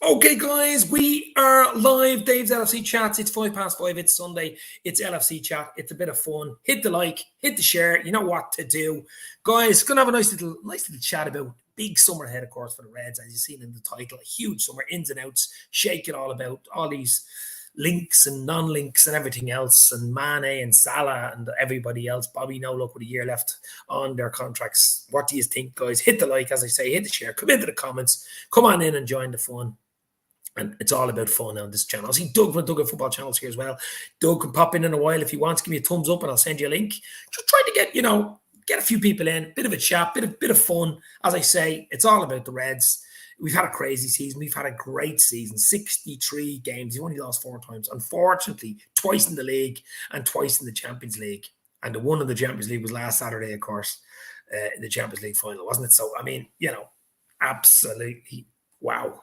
Okay, guys, we are live. Dave's LFC Chats. It's 5:05. It's Sunday. It's LFC Chat. It's a bit of fun. Hit the like, hit the share. You know what to do, guys. Gonna have a nice little chat about big summer ahead, of course, for the Reds, as you've seen in the title. A huge summer, ins and outs, shake it all about all these links and non-links and everything else, and Mane and Salah and everybody else. Bobby, no luck with a year left on their contracts. What do you think, guys? Hit the like, as I say, hit the share, come into the comments, come on in and join the fun. And it's all about fun on this channel. I see Doug from Doug Football Channels here as well. Doug can pop in a while if he wants. Give me a thumbs up and I'll send you a link. Just trying to get, get a few people in. Bit of a chat, bit of fun. As I say, it's all about the Reds. We've had a crazy season. We've had a great season. 63 games. He only lost 4 times. Unfortunately, twice in the league and twice in the Champions League. And the one in the Champions League was last Saturday, of course, in the Champions League final, wasn't it? So, I mean, absolutely. Wow.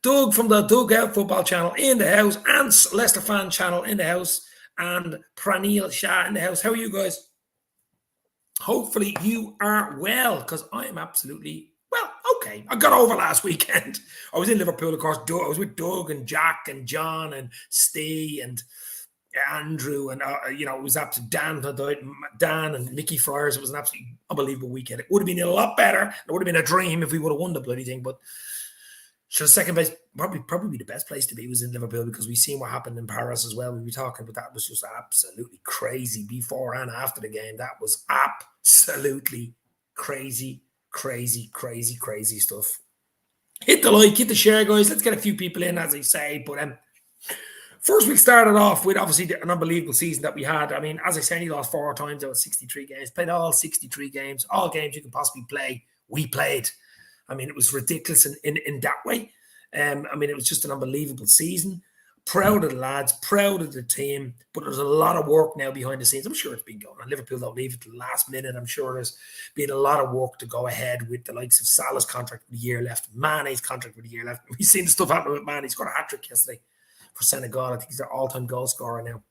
Doug from the Dugout Football Channel in the house, and Leicester Fan Channel in the house, and Praneel Shah in the house. How are you guys? Hopefully you are well, because I am absolutely, well, okay. I got over last weekend. I was in Liverpool, of course. I was with Doug and Jack and John and Steve and Andrew, and it was absolutely Dan and Mickey Friars. It was an absolutely unbelievable weekend. It would have been a lot better. It would have been a dream if we would have won the bloody thing. But should second place probably the best place to be was in Liverpool, because we've seen what happened in Paris as well. We were talking, but that was just absolutely crazy before and after the game. That was absolutely crazy stuff. Hit the like, hit the share, guys. Let's get a few people in, as I say. But first, we started off with obviously an unbelievable season that we had. I mean, as I said, he lost 4 times out of 63 games. Played all 63 games, all games you can possibly play. We played. I mean, it was ridiculous in that way. I mean, it was just an unbelievable season. Proud of the lads, proud of the team, but there's a lot of work now behind the scenes. I'm sure it's been going on. Liverpool don't leave it to the last minute. I'm sure there's been a lot of work to go ahead with the likes of Salah's contract with a year left, Mane's contract with a year left. We've seen the stuff happening with Mane. He's got a hat-trick yesterday for Senegal. I think he's their all-time goal scorer now.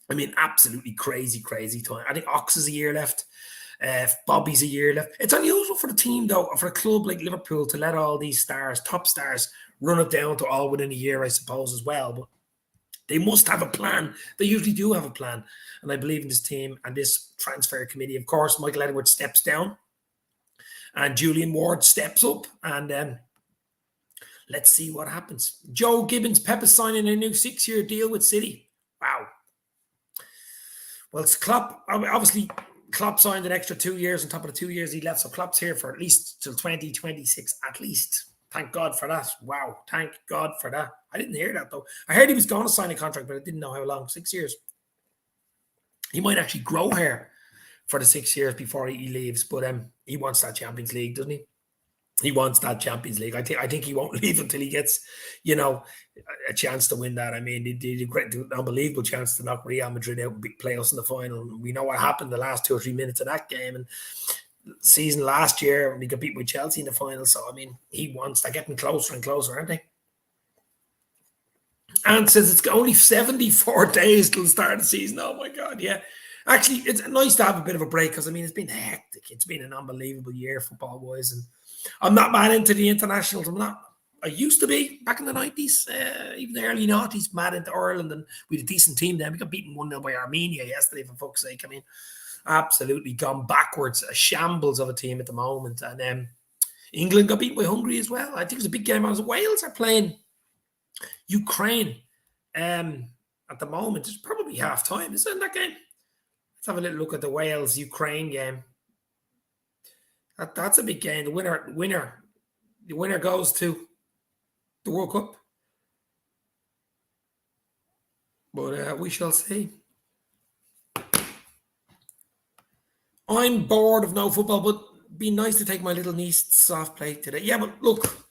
I mean, absolutely crazy time. I think Ox is a year left. Bobby's a year left. It's unusual for the team, though, for a club like Liverpool, to let all these stars, top stars, run it down to all within a year, I suppose, as well. But they must have a plan. They usually do have a plan. And I believe in this team and this transfer committee. Of course, Michael Edwards steps down and Julian Ward steps up. And let's see what happens. Joe Gibbons, Pep is signing a new 6-year deal with City. Wow. Well, it's Klopp. Obviously, Klopp signed an extra 2 years on top of the 2 years he left. So Klopp's here for at least till 2026, at least. Thank God for that. Wow. Thank God for that. I didn't hear that, though. I heard he was going to sign a contract, but I didn't know how long. 6 years. He might actually grow hair for the 6 years before he leaves. But he wants that Champions League, doesn't he? He wants that Champions League. I think he won't leave until he gets, a chance to win that. I mean, he did an unbelievable chance to knock Real Madrid out and play us in the final. We know what happened the last 2 or 3 minutes of that game. And season last year, when he got beat with Chelsea in the final. So, I mean, he wants, they're getting closer and closer, aren't they? And says it's only 74 days till the start of the season. Oh, my God, yeah. Actually, it's nice to have a bit of a break because, I mean, it's been hectic. It's been an unbelievable year football-wise. And I'm not mad into the internationals. I used to be back in the 90s, even the early 90s, mad into Ireland. And we had a decent team then. We got beaten 1-0 by Armenia yesterday, for fuck's sake. I mean, absolutely gone backwards. A shambles of a team at the moment. And England got beaten by Hungary as well. I think it was a big game. Wales are playing Ukraine at the moment. It's probably half-time, isn't it, that game? Let's have a little look at the Wales-Ukraine game. That's a big game. The winner goes to the World Cup. But we shall see. I'm bored of no football, but it'd be nice to take my little niece soft play today. Yeah, but look,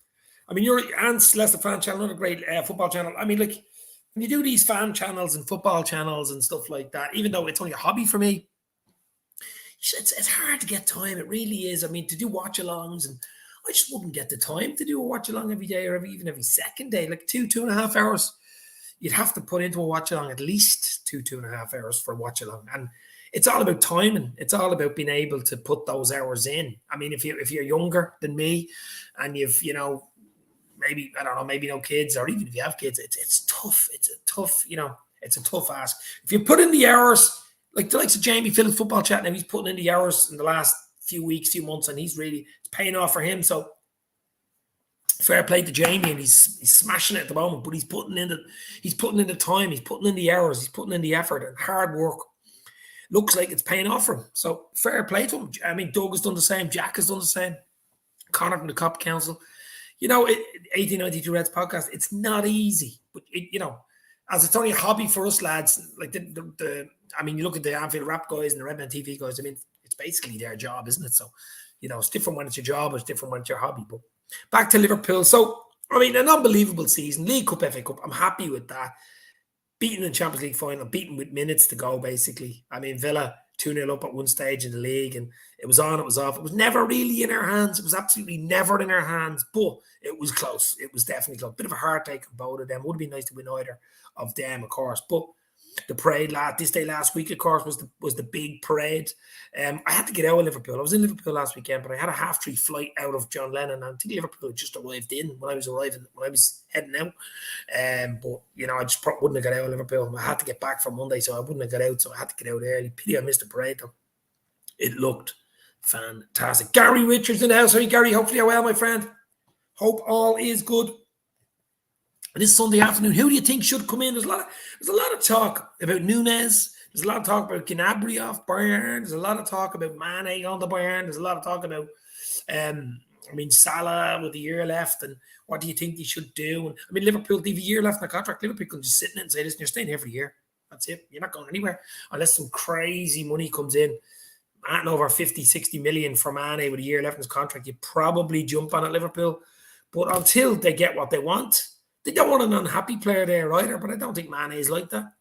I mean, your Aunt's Leicester Fan Channel, not a great football channel. I mean, like, when you do these fan channels and football channels and stuff like that, even though it's only a hobby for me, it's hard to get time. It really is. I mean, to do watch-alongs, and I just wouldn't get the time to do a watch-along every day or even every second day. Like 2.5 hours, you'd have to put into a watch-along at least 2.5 hours for a watch-along. And it's all about timing. It's all about being able to put those hours in. I mean, if you're younger than me and you've, maybe, I don't know, maybe no kids, or even if you have kids, it's tough. It's a tough, it's a tough ask. If you put in the hours, like the likes of Jamie Phillips football chat now, he's putting in the hours in the last few weeks, few months, and it's paying off for him. So fair play to Jamie, and he's smashing it at the moment, but he's putting in the time, he's putting in the hours, he's putting in the effort and hard work. Looks like it's paying off for him. So fair play to him. I mean, Doug has done the same, Jack has done the same, Connor from the KLOPP Council. 1892 Reds podcast, it's not easy, but as it's only a hobby for us lads, like I mean, you look at the Anfield Rap guys and the Redman TV guys, I mean, it's basically their job, isn't it? So, it's different when it's your job, it's different when it's your hobby. But back to Liverpool. So, I mean, an unbelievable season. League Cup, FA Cup, I'm happy with that. Beaten in Champions League final, beaten with minutes to go, basically. I mean, Villa 2-0 up at one stage in the league, and it was on, it was off. It was never really in our hands. It was absolutely never in our hands, but it was close. It was definitely close. Bit of a heartache on both of them. Would have been nice to win either of them, of course. But the parade this day last week, of course, was the big parade. I had to get out of Liverpool. I was in Liverpool last weekend, but I had a 3:30 flight out of John Lennon, and I think Liverpool had just arrived in when I was heading out. But I just wouldn't have got out of Liverpool. I had to get back for Monday, so I wouldn't have got out. So I had to get out early. Pity I missed the parade though. It looked fantastic. Gary Richards in the house. Hey Gary, hopefully you're well, my friend. Hope all is good. This Sunday afternoon, who do you think should come in? There's a lot of talk about Nunez. There's a lot of talk about GNABRY off Bayern. There's a lot of talk about Mane on the Bayern. There's a lot of talk about, Salah with a year left, and what do you think he should do? And I mean, Liverpool, they have a year left in the contract. Liverpool can just sit in it and say, listen, you're staying here for a year. That's it. You're not going anywhere unless some crazy money comes in. At over 50, 60 million for Mane with a year left in his contract, you probably jump on it, Liverpool. But until they get what they want, they don't want an unhappy player there either, but I don't think Mane is like that.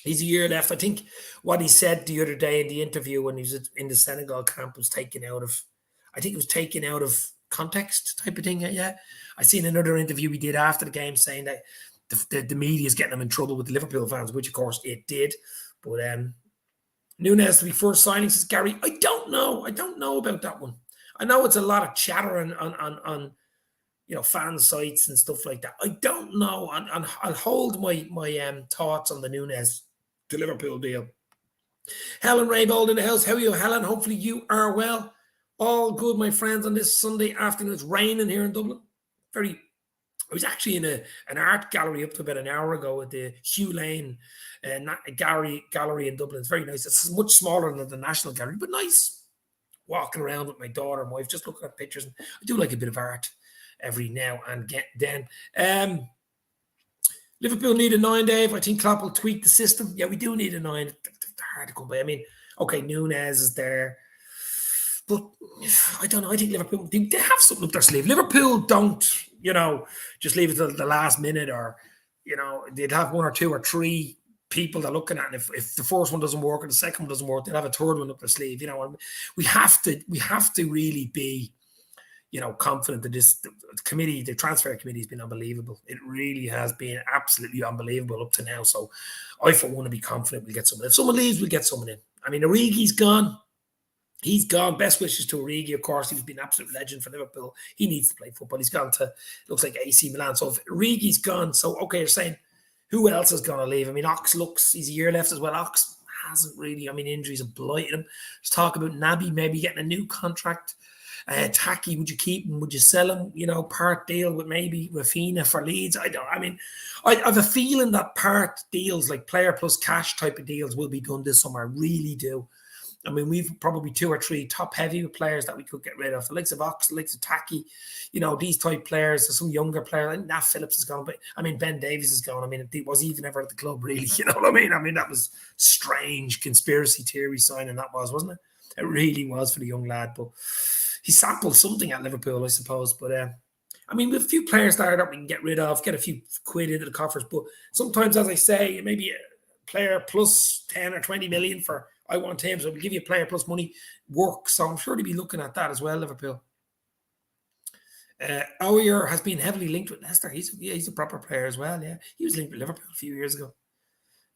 He's a year left. I think what he said the other day in the interview when he was in the Senegal camp was taken out of context type of thing. Yeah. I seen another interview he did after the game saying that the media is getting him in trouble with the Liverpool fans, which of course it did. But Nunez to be first signing, says Gary, I don't know about that one. I know it's a lot of chatter on fan sites and stuff like that. I don't know. And I'll hold my thoughts on the Nunez to Liverpool deal. Helen Raybold in the house. How are you, Helen? Hopefully you are well. All good, my friends, on this Sunday afternoon. It's raining here in Dublin. I was actually in an art gallery up to about an hour ago at the Hugh Lane gallery in Dublin. It's very nice. It's much smaller than the National Gallery, but nice. Walking around with my daughter and wife, just looking at pictures. I do like a bit of art every now and then. Liverpool need a 9, Dave. I think Klopp will tweak the system. Yeah, we do need a 9. They're hard to come by. I mean, okay, Nunez is there. But I don't know. I think Liverpool, they have something up their sleeve. Liverpool don't, just leave it till the last minute, or, they'd have 1 or 2 or 3 people they're looking at. And if the first one doesn't work or the second one doesn't work, they'll have a third one up their sleeve. And we have to really be, confident that the committee, the transfer committee has been unbelievable. It really has been absolutely unbelievable up to now. So I, for one, to be confident we'll get someone. If someone leaves, we'll get someone in. I mean, Origi's gone. He's gone. Best wishes to Origi, of course. He's been an absolute legend for Liverpool. He needs to play football. He's gone to, looks like AC Milan. So if Origi's gone, so okay, you're saying, who else is going to leave? I mean, he's a year left as well. Ox hasn't really, injuries have blighted him. There's talk about Naby maybe getting a new contract. Taki, would you keep him? Would you sell him? Part deal with maybe Rafinha for Leeds. I have a feeling that part deals, like player plus cash type of deals, will be done this summer. I really do. I mean, we've probably 2 or 3 top heavy players that we could get rid of. The likes of Ox, the likes of Taki, these type players. There's some younger players. I think Nat Phillips is gone, but Ben Davies is gone. Was he even ever at the club, really? You know what I mean? That was strange conspiracy theory signing, that was, wasn't it? It really was for the young lad, but he sampled something at Liverpool, I suppose. But we have a few players there that we can get rid of, get a few quid into the coffers. But sometimes, as I say, maybe a player plus 10 or 20 million for I want him, so we'll give you a player plus money work. So I'm sure to be looking at that as well, Liverpool. Aurier has been heavily linked with Leicester. He's a proper player as well, yeah. He was linked with Liverpool a few years ago.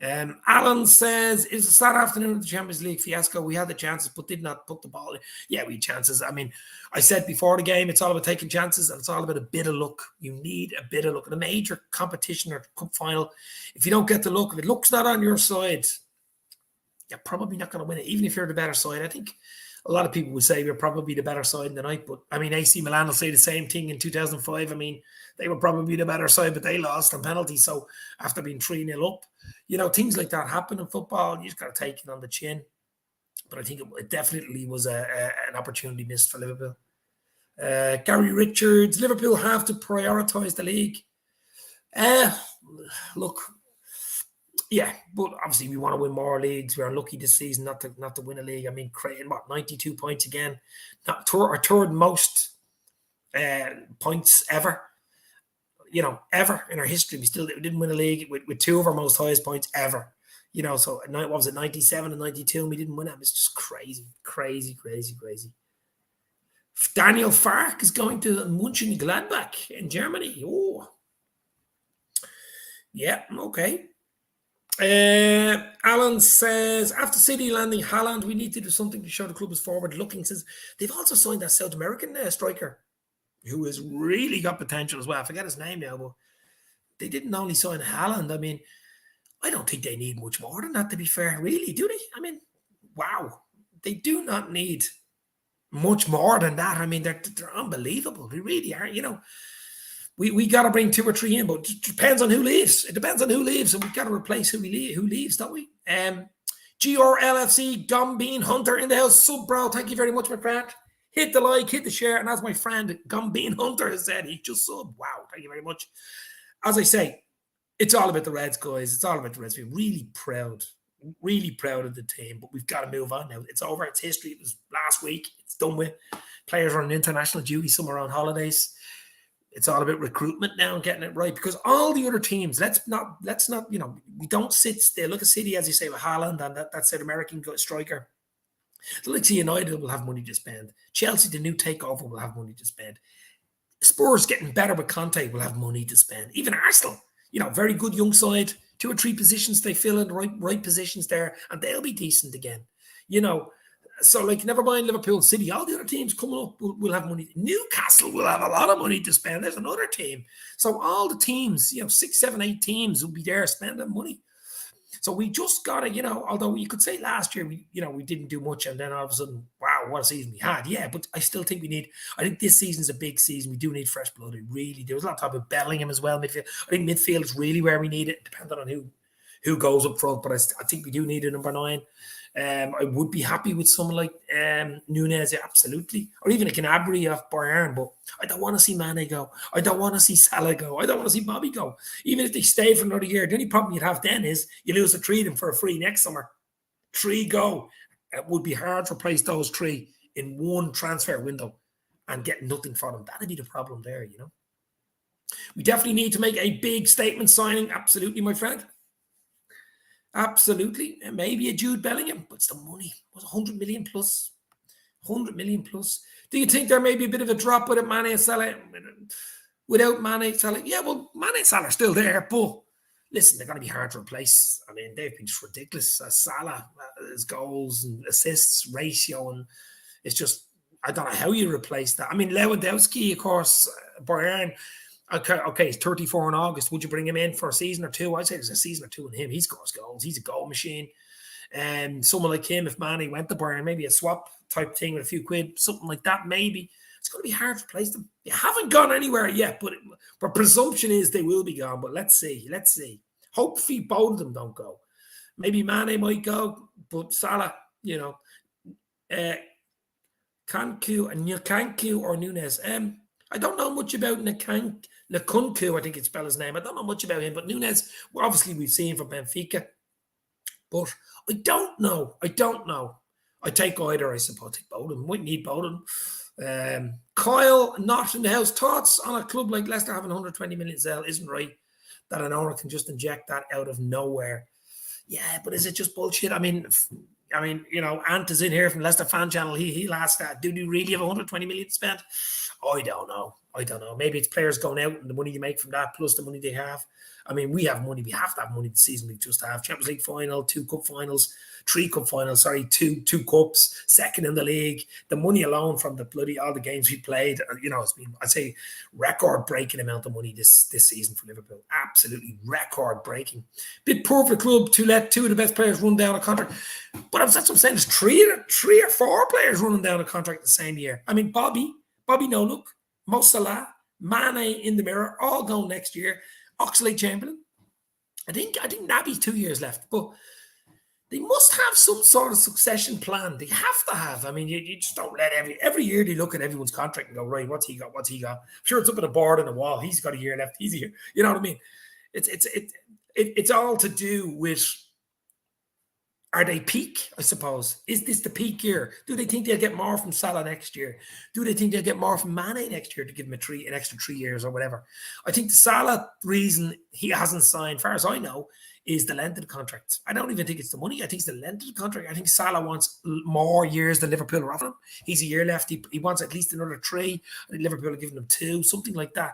Alan says, it was a sad afternoon of the Champions League fiasco. We had the chances, but did not put the ball in. Yeah, we had chances. I mean, I said before the game, it's all about taking chances and it's all about a bit of luck. You need a bit of luck. In a major competition or cup final, if you don't get the luck, if it luck's not on your side, you're probably not going to win it, even if you're the better side. I think a lot of people would say we're probably the better side in the night, but I mean, AC Milan will say the same thing in 2005. I mean, they were probably the better side, but they lost on penalties. So after being 3-0 up, you know, things like that happen in football. You just got to take it on the chin. But I think it definitely was an opportunity missed for Liverpool. Gary Richards, Liverpool have to prioritise the league. Look, yeah, but obviously we want to win more leagues. We're unlucky this season not to win a league. I mean, creating 92 points again, not our third most points ever. You know, ever in our history, we didn't win a league with two of our most highest points ever. You know, so what was it, 97 and 92, and we didn't win them. It's just crazy. Daniel Fark is going to Mönchengladbach in Germany. Oh, yeah, okay. Alan says, after City landing Haaland, we need to do something to show the club is forward looking. Says they've also signed that South American striker who has really got potential as well. I forget his name now, but they didn't only sign Haaland. I mean, I don't think they need much more than that, to be fair, really, do they? I mean, wow. They do not need much more than that. I mean, they're unbelievable. They really are. You know, we got to bring 2 or 3 in, but it depends on who leaves. It depends on who leaves, and we've got to replace who leaves, don't we? GRLFC, Gumbean Hunter in the house. Sub, bro. Thank you very much, my friend. Hit the like, hit the share, and as my friend Gumbean Hunter has said, he just subbed. Wow, thank you very much. As I say, it's all about the Reds, guys. It's all about the Reds. We're really proud of the team, but we've got to move on now. It's over. It's history. It was last week. It's done with. Players are on international duty, some are on holidays. It's all about recruitment now and getting it right, because all the other teams, let's not, you know, we don't sit still. Look at City, as you say, with Haaland and that South American striker. The likes of United will have money to spend. Chelsea, the new takeover, will have money to spend. Spurs getting better with Conte will have money to spend. Even Arsenal, you know, very good young side, 2 or 3 positions they fill in the right positions there, and they'll be decent again. You know, so like, never mind Liverpool, City, all the other teams coming up will have money. Newcastle will have a lot of money to spend. There's another team. So all the teams, you know, 6, 7, 8 teams will be there spending money. So we just got to, you know, although you could say last year, we didn't do much, and then all of a sudden, wow, what a season we had. Yeah, but I still think I think this season's a big season. We do need fresh blood. We really do. There's a lot of talk about Bellingham as well. Midfield. I think midfield is really where we need it, depending on who goes up front. But I think we do need a number 9. I would be happy with someone like Nunez, absolutely, or even a GNABRY off Bayern, but I don't want to see Mane go. I don't want to see Salah go. I don't want to see Bobby go. Even if they stay for another year, the only problem you'd have then is you lose the 3 of them for a free next summer. 3 go. It would be hard to replace those 3 in one transfer window and get nothing for them. That'd be the problem there, you know. We definitely need to make a big statement signing. Absolutely, my friend. Absolutely. And maybe a Jude Bellingham, but it's the money. It was 100 million plus. 100 million plus. Do you think there may be a bit of a drop with it, Mane and Salah? Without Mane, Salah? Yeah, well, Mane and Salah are still there, but listen, they're going to be hard to replace. I mean, they've been just ridiculous. Salah, his goals and assists ratio, and it's just, I don't know how you replace that. I mean, Lewandowski, of course, Bayern. Okay, he's 34 in August. Would you bring him in for a season or 2? I'd say there's a season or 2 in him. He scores goals. He's a goal machine. And someone like him, if Mane went to Bayern, maybe a swap type thing with a few quid, something like that, maybe. It's going to be hard to replace them. They haven't gone anywhere yet, but presumption is they will be gone. But let's see. Hopefully both of them don't go. Maybe Mane might go, but Salah, you know, Nkunku or Nunez. I don't know much about Nkunku, I think it's spelled his name. I don't know much about him, but Nunez, well, obviously we've seen from Benfica. But I don't know. I take either, I suppose. Take both of them. Might need both of them. Kyle, not in the house. Thoughts on a club like Leicester having 120 million sale isn't right, that an owner can just inject that out of nowhere. Yeah, but is it just bullshit? I mean, you know, Ant is in here from Leicester Fan Channel. He'll ask that. Do you really have 120 million spent? I don't know. I don't know. Maybe it's players going out and the money you make from that plus the money they have. I mean, we have money. We have to have money this season. We just have Champions League final, 2 cup finals, 3 cup finals. Sorry, two cups, second in the league. The money alone from the bloody all the games we played. You know, it's been, I'd say, record-breaking amount of money this season for Liverpool. Absolutely record-breaking. Bit poor for the club to let 2 of the best players run down a contract. But that's what I'm saying. There's 3 or 4 players running down a contract the same year. I mean, Bobby No Look, MOSALAH, Mane in the mirror, all going next year. Oxlade-Chamberlain. I think GNABRY's 2 years left, but they must have some sort of succession plan. They have to have. I mean, you just don't let every year they look at everyone's contract and go, right, what's he got? What's he got? I'm sure it's up on a board on the wall. He's got a year left. He's a year. You know what I mean? It's all to do with, are they peak, I suppose? Is this the peak year? Do they think they'll get more from Salah next year? Do they think they'll get more from Mane next year to give him an extra 3 years or whatever? I think the Salah reason he hasn't signed, far as I know, is the length of the contract. I don't even think it's the money. I think it's the length of the contract. I think Salah wants more years than Liverpool are offering him. He's a year left. He wants at least another 3. I think Liverpool are giving him 2, something like that.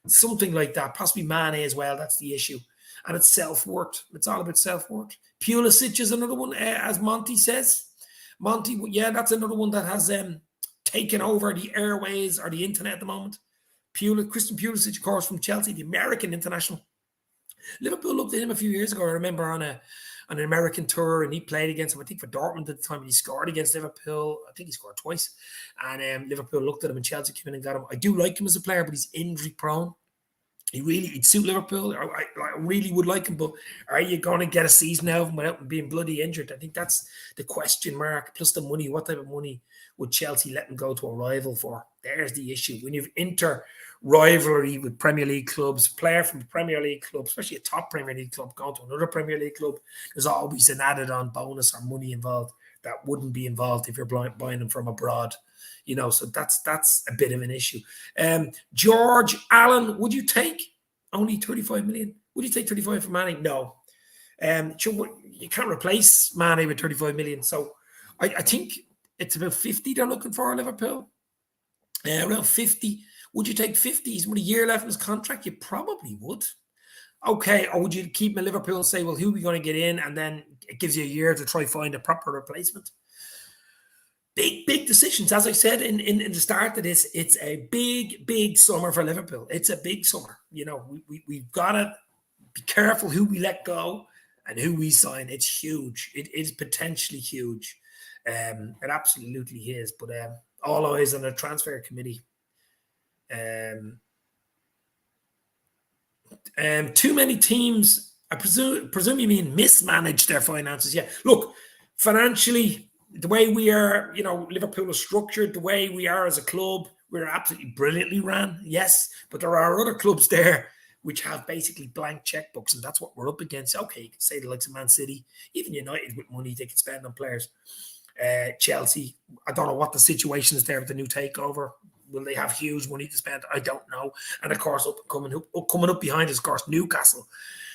Something like that. Possibly Mane as well. That's the issue. And it's self-worth. It's all about self-worth. Pulisic is another one, as Monty says. Monty, yeah, that's another one that has taken over the airways or the internet at the moment. Christian Pulisic, of course, from Chelsea, the American international. Liverpool looked at him a few years ago. I remember on an American tour, and he played against him, I think, for Dortmund at the time, and he scored against Liverpool. I think he scored twice. And Liverpool looked at him, and Chelsea came in and got him. I do like him as a player, but he's injury-prone. He'd suit Liverpool. I really would like him, but are you going to get a season out of him without being bloody injured? I think that's the question mark. Plus the money. What type of money would Chelsea let him go to a rival for? There's the issue. When you've inter-rivalry with Premier League clubs, player from a Premier League club, especially a top Premier League club, going to another Premier League club, there's always an added-on bonus or money involved that wouldn't be involved if you're buying them from abroad. You know, so that's a bit of an issue. George Allen, would you take only 35 million? Would you take 35 for Mane? No. You can't replace Mane with 35 million. So I think it's about 50 they're looking for in Liverpool. Around 50. Would you take 50? He's with a year left in his contract. You probably would. Okay, or would you keep him in Liverpool and say, well, who are we going to get in? And then it gives you a year to try find a proper replacement. Big decisions. As I said in the start of this, it's a big summer for Liverpool. It's a big summer. You know, we've got to be careful who we let go and who we sign. It's huge. It is potentially huge. It absolutely is. But all eyes on the transfer committee. Too many teams, I presume you mean mismanage their finances. Yeah. Look, financially, the way we are, you know, Liverpool is structured, the way we are as a club, we're absolutely brilliantly ran, yes, but there are other clubs there which have basically blank checkbooks, and that's what we're up against. Okay, you can say the likes of Man City, even United with money they can spend on players. Chelsea, I don't know what the situation is there with the new takeover. Will they have huge money to spend? I don't know. And of course, coming up behind us, of course, Newcastle,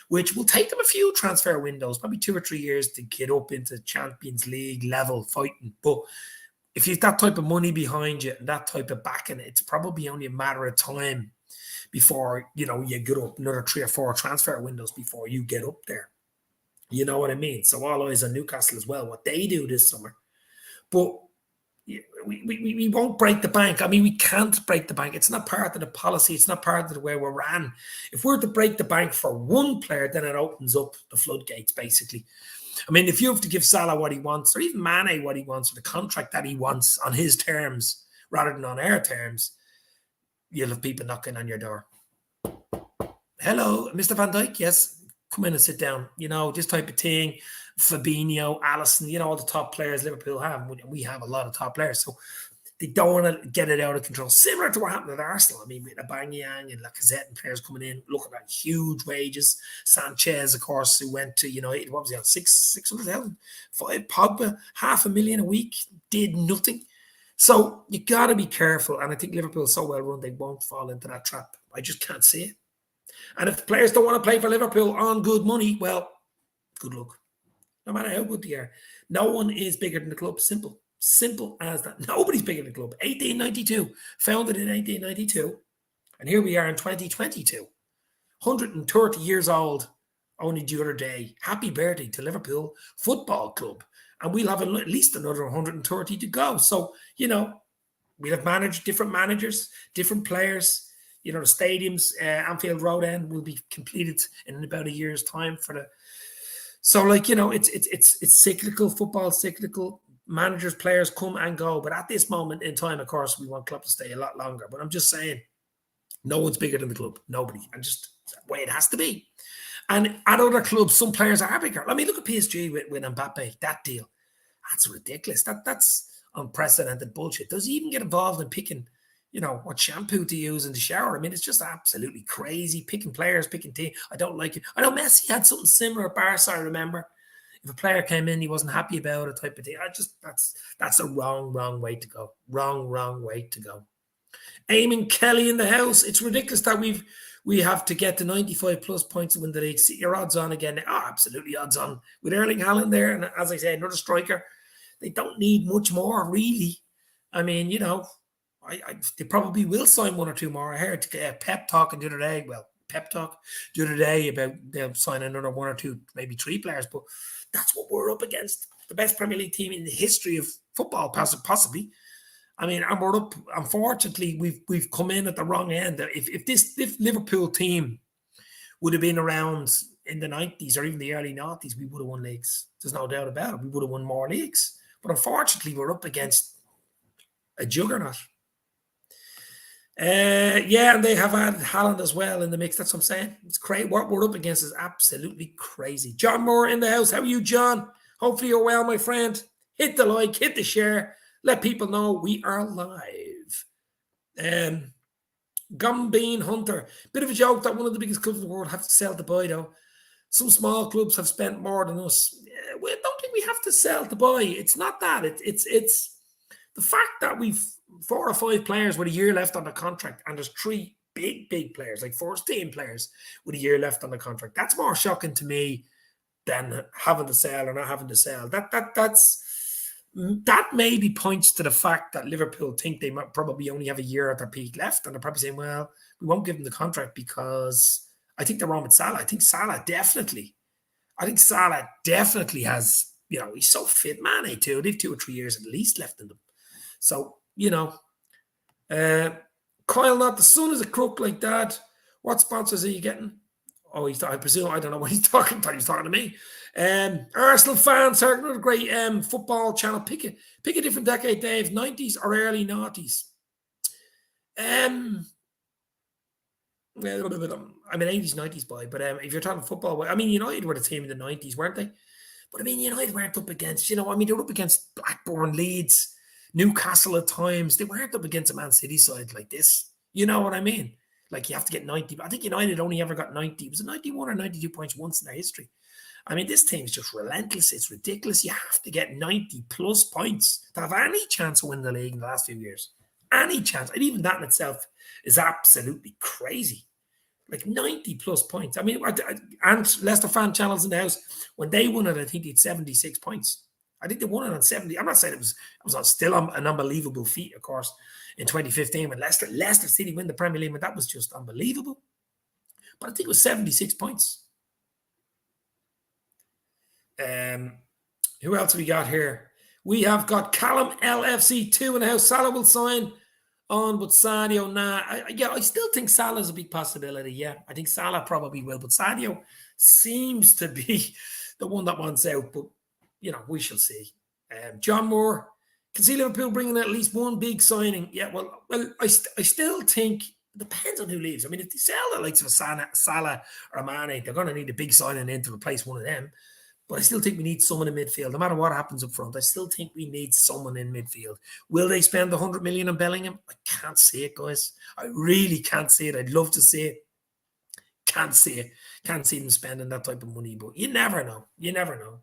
which will take them a few transfer windows, probably 2 or 3 years to get up into Champions League level fighting. But if you've that type of money behind you and that type of backing, it's probably only a matter of time before, you know, you get up another 3 or 4 transfer windows before you get up there. You know what I mean? So all eyes on Newcastle as well, what they do this summer. But we won't break the bank. I mean, we can't break the bank. It's not part of the policy. It's not part of the way we're ran. If we're to break the bank for one player, then it opens up the floodgates, basically. I mean, if you have to give Salah what he wants, or even Mane what he wants, or the contract that he wants on his terms rather than on our terms, you'll have people knocking on your door. Hello, Mr. Van Dijk. Yes, come in and sit down. You know, this type of thing. Fabinho, Alisson, you know, all the top players Liverpool have. We have a lot of top players. So they don't want to get it out of control. Similar to what happened at Arsenal. I mean, with Aubameyang and Lacazette and players coming in, looking at huge wages. Sanchez, of course, who went to United, what was he on? 600,000? Pogba, $500,000 a week, did nothing. So you got to be careful. And I think Liverpool is so well run, they won't fall into that trap. I just can't see it. And if the players don't want to play for Liverpool on good money, well, good luck. No matter how good they are. No one is bigger than the club. Simple as that. Nobody's bigger than the club. 1892. Founded in 1892. And here we are in 2022, 130 years old, only the other day. Happy birthday to Liverpool Football Club. And we'll have at least another 130 to go. So, you know, we'll have managed different managers, different players. You know, the stadiums, Anfield Road End will be completed in about a year's time for the. So, like, you know, it's cyclical, football cyclical. Managers, players come and go. But at this moment in time, of course, we want Klopp to stay a lot longer. But I'm just saying, no one's bigger than the club. Nobody. And just the way it has to be. And at other clubs, some players are bigger. I mean, look at PSG with Mbappe, that deal. That's ridiculous. That's unprecedented bullshit. Does he even get involved in picking, you know, what shampoo to use in the shower? I mean, it's just absolutely crazy. Picking players, picking team. I don't like it. I know Messi had something similar at Barca, I remember. If a player came in, he wasn't happy about it, type of thing. That's a wrong way to go. Wrong way to go. Eamon Kelly in the house. It's ridiculous that we have to get to 95 plus points to win the league. See your odds on again. Oh, absolutely odds on. With Erling Haaland there, and as I say, another striker, they don't need much more, really. I mean, you know, they probably will sign one or two more. I heard Pep talking the other day. Well, Pep talk the other day about they'll sign another one or two, maybe three players. But that's what we're up against. The best Premier League team in the history of football, possibly. I mean, and we're up. Unfortunately, we've come in at the wrong end. If Liverpool team would have been around in the 90s or even the early 90s, we would have won leagues. There's no doubt about it. We would have won more leagues. But unfortunately, we're up against a juggernaut. Yeah, and they have had Haaland as well in the mix. That's what I'm saying. It's crazy. What we're up against is absolutely crazy. John Moore in the house. How are you, John? Hopefully you're well, my friend. Hit the like, hit the share. Let people know we are live. Gumbean Hunter. Bit of a joke that one of the biggest clubs in the world have to sell to buy, though. Some small clubs have spent more than us. We don't think we have to sell to buy. It's not that. It's the fact that we've 4 or 5 players with a year left on the contract, and there's 3 big players, like first team players with a year left on the contract. That's more shocking to me than having to sell or not having to sell. That maybe points to the fact that Liverpool think they might probably only have a year at their peak left, and they're probably saying, well, we won't give them the contract because I think they're wrong with Salah. I think Salah definitely has, you know, he's so fit. Mane too. They've 2 or 3 years at least left in them. So, you know, Kyle, not the son is a crook like that. What sponsors are you getting? Oh, I presume, I don't know what he's talking about. He's talking to me. Arsenal fans, another great football channel. Pick a different decade, Dave. 90s or early 90s. I'm an 80s, 90s boy, but if you're talking football, I mean, United were the team in the 90s, weren't they? But I mean, United weren't up against, they were up against Blackburn, Leeds, Newcastle at times. They weren't up against a Man City side like this. You know what I mean? Like, you have to get 90. I think United only ever got 90. Was it 91 or 92 points once in their history? I mean, this team's just relentless. It's ridiculous. You have to get 90 plus points to have any chance of winning the league in the last few years. Any chance. And even that in itself is absolutely crazy. Like 90 plus points. I mean, and Leicester fan channels in the house, when they won it, I think they had 76 points. I think they won it on 70. I'm not saying it was still an unbelievable feat, of course, in 2015 when Leicester City win the Premier League, but that was just unbelievable. But I think it was 76 points. Who else have we got here? We have got Callum LFC2 in the house. Salah will sign on, but Sadio, nah. I still think Salah's a big possibility. Yeah, I think Salah probably will, but Sadio seems to be the one that wants out. But we shall see. John Moore, can see Liverpool bringing at least one big signing. Yeah, well, I still think it depends on who leaves. I mean, if they sell the likes of Salah or Mane, they're going to need a big signing in to replace one of them. But I still think we need someone in midfield. No matter what happens up front, I still think we need someone in midfield. Will they spend the 100 million on Bellingham? I can't see it, guys. I really can't see it. I'd love to see it. Can't see it. Can't see them spending that type of money. But you never know. You never know.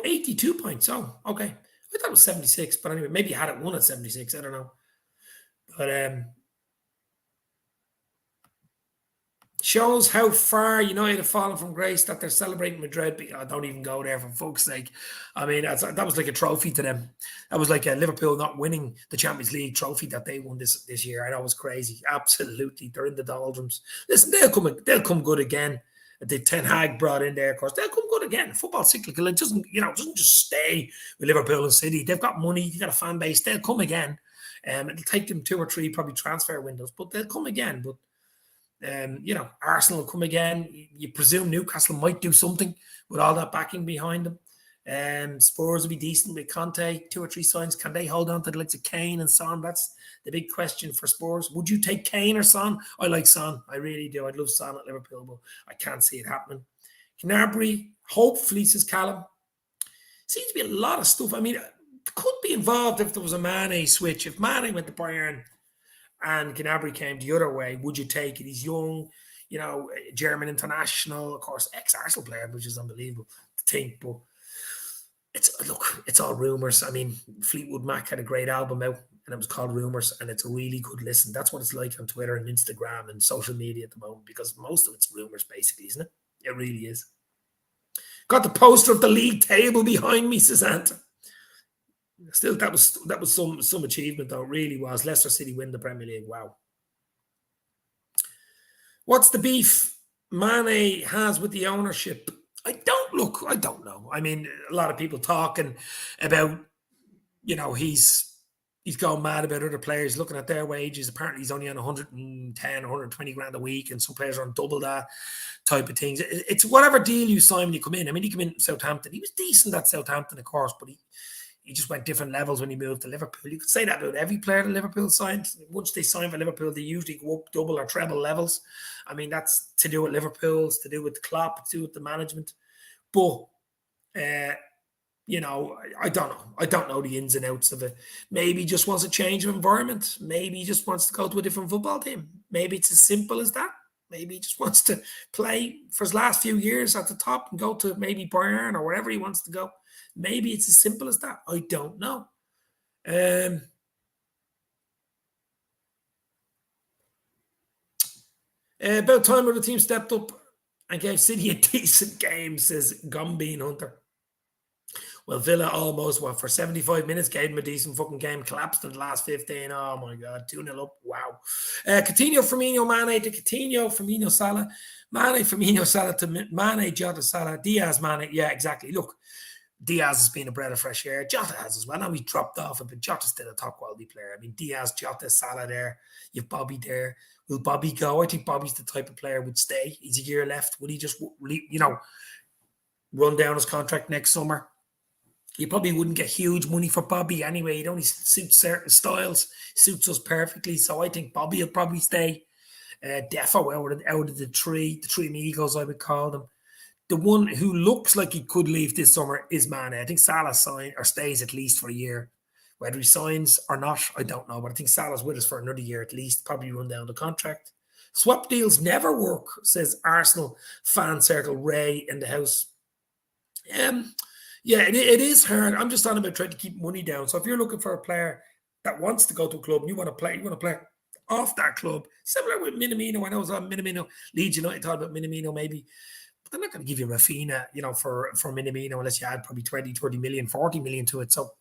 82 points. Oh, okay. I thought it was 76. But anyway, maybe you had it won at 76. I don't know. But Shows how far United have fallen from grace that they're celebrating Madrid. But, don't even go there, for fuck's sake. I mean, that was like a trophy to them. That was like a Liverpool not winning the Champions League trophy that they won this year. I know it was crazy. Absolutely, they're in the doldrums. Listen, they'll come good again. The Ten Hag brought in there, of course. They'll come good again. Football cyclical. It doesn't just stay with Liverpool and City. They've got money. They've got a fan base. They'll come again. It'll take them 2 or 3 probably transfer windows, but they'll come again. But Arsenal will come again. You presume Newcastle might do something with all that backing behind them. Spurs will be decent with Conte. 2 or 3 signs. Can they hold on to the likes of Kane and Son? That's the big question for Spurs. Would you take Kane or Son? I like Son. I really do. I'd love Son at Liverpool, but I can't see it happening. GNABRY, hopefully, says Callum. Seems to be a lot of stuff. I mean, it could be involved if there was a Mane switch. If Mane went to Bayern and GNABRY came the other way, would you take it? He's young, German international, of course, ex-Arsenal player, which is unbelievable to think. But it's all rumours. I mean, Fleetwood Mac had a great album out, and it was called Rumours, and it's a really good listen. That's what it's like on Twitter and Instagram and social media at the moment, because most of it's rumours, basically, isn't it? It really is. Got the poster of the league table behind me, says Anta. Still, that was some achievement, though. It really was. Leicester City win the Premier League. Wow. What's the beef Mane has with the ownership? I don't know. I mean, a lot of people talking about, he's going mad about other players, looking at their wages. Apparently, he's only on 110, 120 grand a week, and some players are on double that type of things. It's whatever deal you sign when you come in. I mean, he came in Southampton. He was decent at Southampton, of course, but he just went different levels when he moved to Liverpool. You could say that about every player that Liverpool signed. Once they sign for Liverpool, they usually go up double or treble levels. I mean, that's to do with Liverpool, it's to do with the KLOPP, to do with the management. But, I don't know. I don't know the ins and outs of it. Maybe he just wants a change of environment. Maybe he just wants to go to a different football team. Maybe it's as simple as that. Maybe he just wants to play for his last few years at the top and go to maybe Bayern or wherever he wants to go. Maybe it's as simple as that. I don't know. About time when the team stepped up and gave City a decent game, says Gumbean Hunter. Well, Villa almost, for 75 minutes, gave him a decent fucking game, collapsed in the last 15. Oh, my God, 2-0 up. Wow. Coutinho, Firmino, Mane to Coutinho, Firmino, Salah. Mane, Firmino, Salah to Mane, Jota, Salah, Diaz, Mane. Yeah, exactly. Look, Diaz has been a breath of fresh air. Jota has as well. Now he's dropped off a bit. Jota's still a top quality player. I mean, Diaz, Jota, Salah there. You've Bobby there. Will Bobby go? I think Bobby's the type of player who would stay. He's a year left. Would he just, run down his contract next summer? You probably wouldn't get huge money for Bobby anyway. It only suits certain styles, suits us perfectly. So I think Bobby will probably stay. Defo out of the three amigos, I would call them. The one who looks like he could leave this summer is Mane. I think Salah signs or stays at least for a year. Whether he signs or not, I don't know. But I think Salah's with us for another year at least, probably run down the contract. Swap deals never work, says Arsenal fan circle Ray in the house. Yeah, it is hard. I'm just on about trying to keep money down. So if you're looking for a player that wants to go to a club and you want to play off that club, similar with Minamino. I know it was on Minamino. Leeds United thought about Minamino maybe. But they're not going to give you Rafinha, for Minamino unless you add probably 20, 30 million, 40 million to it. So,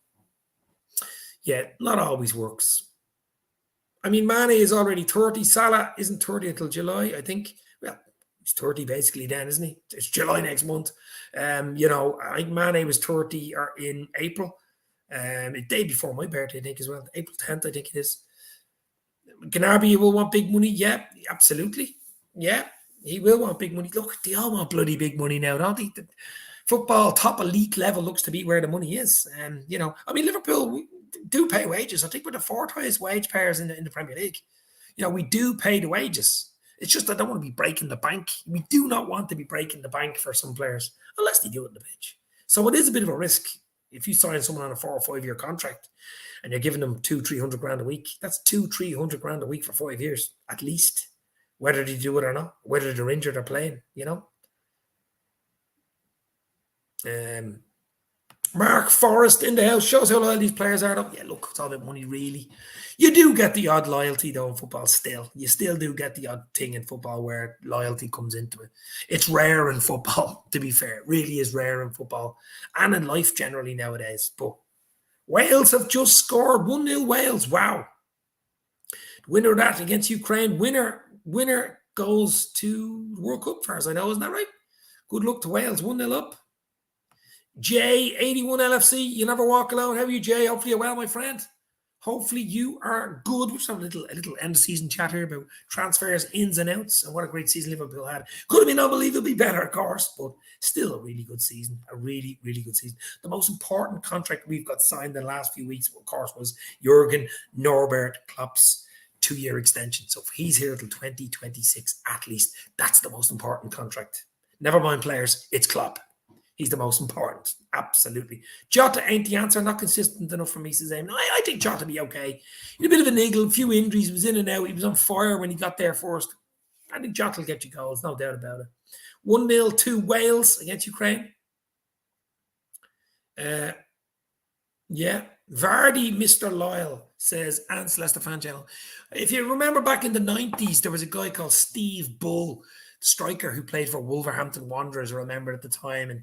yeah, not always works. I mean, Mane is already 30. Salah isn't 30 until July, I think. Well, he's 30 basically then, isn't he? It's July next month. I think Mane was 30 or in April. A day before my birthday, I think, as well. April 10th, I think it is. GNABRY will want big money. Yeah, absolutely. Yeah, he will want big money. Look, they all want bloody big money now, don't they? The football top elite level looks to be where the money is. I mean, Liverpool do pay wages. I think we're the 4th highest wage payers in the Premier League. We do pay the wages. It's just I don't want to be breaking the bank. We do not want to be breaking the bank for some players, unless they do it in the pitch. So it is a bit of a risk. If you sign someone on a 4 or 5 year contract and you're giving them 200-300 grand a week, that's 200-300 grand a week for 5 years, at least, whether they do it or not, whether they're injured or playing, Mark Forrest in the house. Shows how loyal these players are. Yeah, look, it's all about money, really. You do get the odd loyalty, though, in football still. You still do get the odd thing in football where loyalty comes into it. It's rare in football, to be fair. It really is rare in football and in life generally nowadays. But Wales have just scored 1-0 Wales. Wow. Winner of that against Ukraine. Winner goes to World Cup, as far as I know. Isn't that right? Good luck to Wales. 1-0 up. J81LFC, you never walk alone. How are you, Jay? Hopefully you're well, my friend. Hopefully you are good. We'll just have a little end of season chat here about transfers, ins and outs, and what a great season Liverpool had. Could have been unbelievably better, of course, but still a really good season. A really, really good season. The most important contract we've got signed in the last few weeks, of course, was Jurgen Norbert Klopp's 2-year extension. So if he's here until 2026 at least, that's the most important contract. Never mind players, it's Klopp. He's the most important. Absolutely. Jota ain't the answer. Not consistent enough for me, says Aim. No, I think Jota be okay. He had a bit of a niggle, a few injuries. He was in and out. He was on fire when he got there first. I think Jota will get you goals, no doubt about it. 1-0 to Wales against Ukraine. Yeah. Vardy, Mr. Loyal, says Anne Celeste fan channel. If you remember back in the 90s, there was a guy called Steve Bull, striker who played for Wolverhampton Wanderers, I remember at the time, and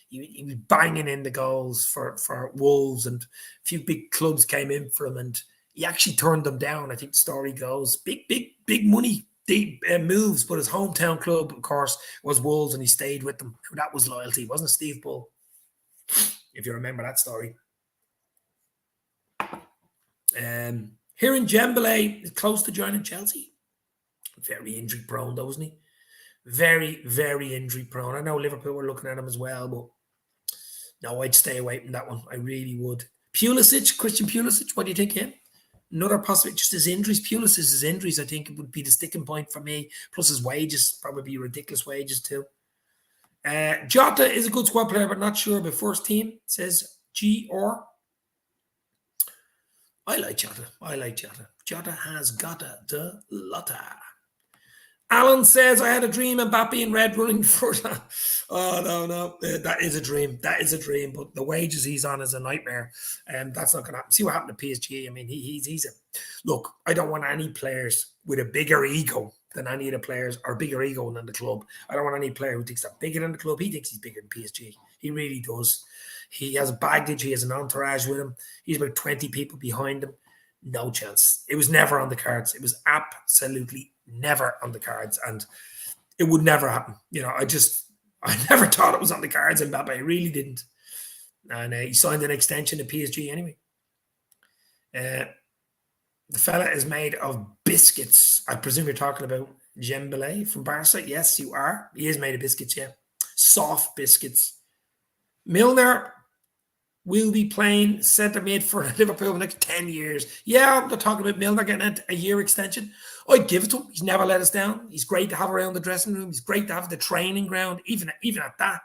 he was banging in the goals for Wolves, and a few big clubs came in for him, and he actually turned them down. I think the story goes big money, deep moves, but his hometown club, of course, was Wolves, and he stayed with them. That was loyalty, wasn't it, Steve Bull? If you remember that story. Here in Dembele is close to joining Chelsea. Very injury prone, though, isn't he? Very, very injury prone. I know Liverpool were looking at him as well, but no, I'd stay away from that one. I really would. Pulisic, Christian Pulisic, what do you think of him? Another possibility, just his injuries. Pulisic's injuries, I think, would be the sticking point for me. Plus his wages, probably ridiculous wages too. Jota is a good squad player, but not sure about first team, says G.R. I like Jota. Jota has got the lotta. Alan says, I had a dream Mbappe in red running for that. Oh, no. That is a dream. But the wages he's on is a nightmare. That's not going to happen. See what happened to PSG. I mean, he's a... Look, I don't want any players with a bigger ego than any of the players, or bigger ego than the club. I don't want any player who thinks they're bigger than the club. He thinks he's bigger than PSG. He really does. He has baggage. He has an entourage with him. He's about 20 people behind him. No chance. It was never on the cards. It was absolutely never on the cards, and it would never happen. You know, I never thought it was on the cards, and Mbappe really didn't. And he signed an extension to PSG anyway. The fella is made of biscuits. I presume you're talking about Dembele from Barca. Yes, you are. He is made of biscuits, yeah. Soft biscuits. Milner will be playing centre mid for Liverpool the next 10 years. Yeah, I'm not talking about Milner getting a year extension. I'd give it to him. He's never let us down. He's great to have around the dressing room. He's great to have the training ground, even at that.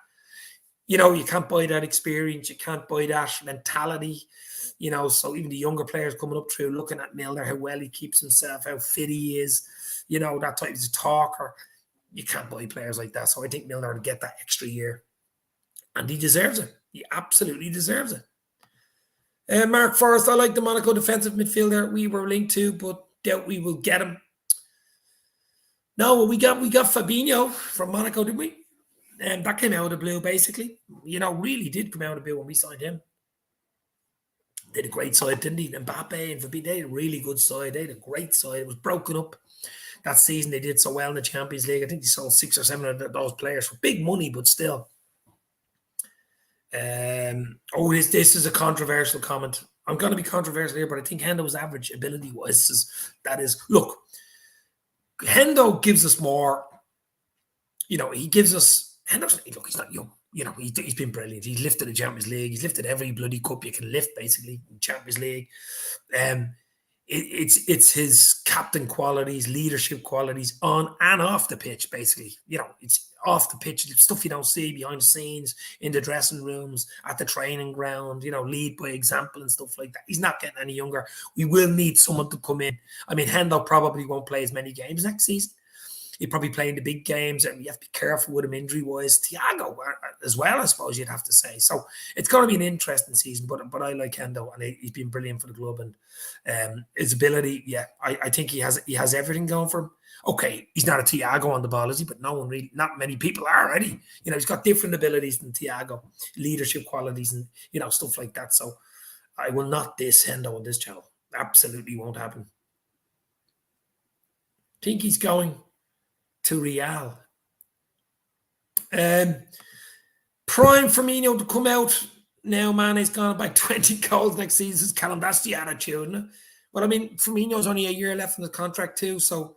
You know, you can't buy that experience. You can't buy that mentality. You know, so even the younger players coming up through, looking at Milner, how well he keeps himself, how fit he is, you know, that type of talker. You can't buy players like that. So I think Milner will get that extra year. And he deserves it. He absolutely deserves it. Mark Forrest, I like the Monaco defensive midfielder we were linked to, but doubt we will get him. No, we got Fabinho from Monaco, didn't we? And that came out of the blue, basically. You know, really did come out of the blue when we signed him. They had a great side, didn't he? Mbappe and Fabinho, they had a really good side. They had a great side. It was broken up that season. They did so well in the Champions League. I think they sold 6 or 7 of those players for big money, but still. This is a controversial comment. I'm going to be controversial here, but I think Hendo's average ability-wise look, Hendo gives us more. You know, he gives us. Look, he's not young. You know, he's been brilliant. He's lifted the Champions League. He's lifted every bloody cup you can lift, basically, in Champions League. It's his captain qualities, leadership qualities on and off the pitch, basically. You know, it's off the pitch, stuff you don't see behind the scenes, in the dressing rooms, at the training ground, you know, lead by example and stuff like that. He's not getting any younger. We will need someone to come in. I mean, Hendo probably won't play as many games next season. He'd probably play in the big games, and you have to be careful with him injury-wise. Thiago as well, I suppose you'd have to say. So it's going to be an interesting season, but I like Hendo, and he's been brilliant for the club. And his ability, yeah, I think he has everything going for him. Okay, he's not a Thiago on the ball, is he? But not many people are already. He's got different abilities than Thiago, leadership qualities and, stuff like that. So I will not diss Hendo on this channel. Absolutely won't happen. Think he's going to Real. Prime Firmino to come out now, man. He's gone by 20 goals next season. Callum, that's the attitude, isn't it? But I mean, Firmino's only a year left in the contract too. So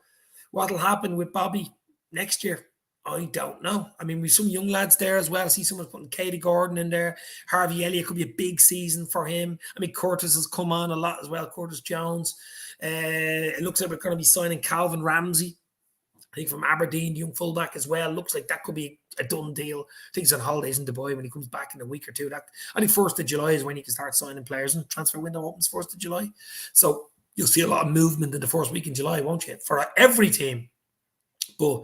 what'll happen with Bobby next year? I don't know. I mean, we've some young lads there as well. I see someone putting Katie Gordon in there. Harvey Elliott could be a big season for him. I mean, Curtis has come on a lot as well. Curtis Jones. It looks like we're going to be signing Calvin Ramsey, I think, from Aberdeen, young fullback as well. Looks like that could be a done deal. I think he's on holidays in Dubai when he comes back in a week or two. I think 1st of July is when he can start signing players, and transfer window opens 1st of July. So you'll see a lot of movement in the first week in July, won't you? For every team. But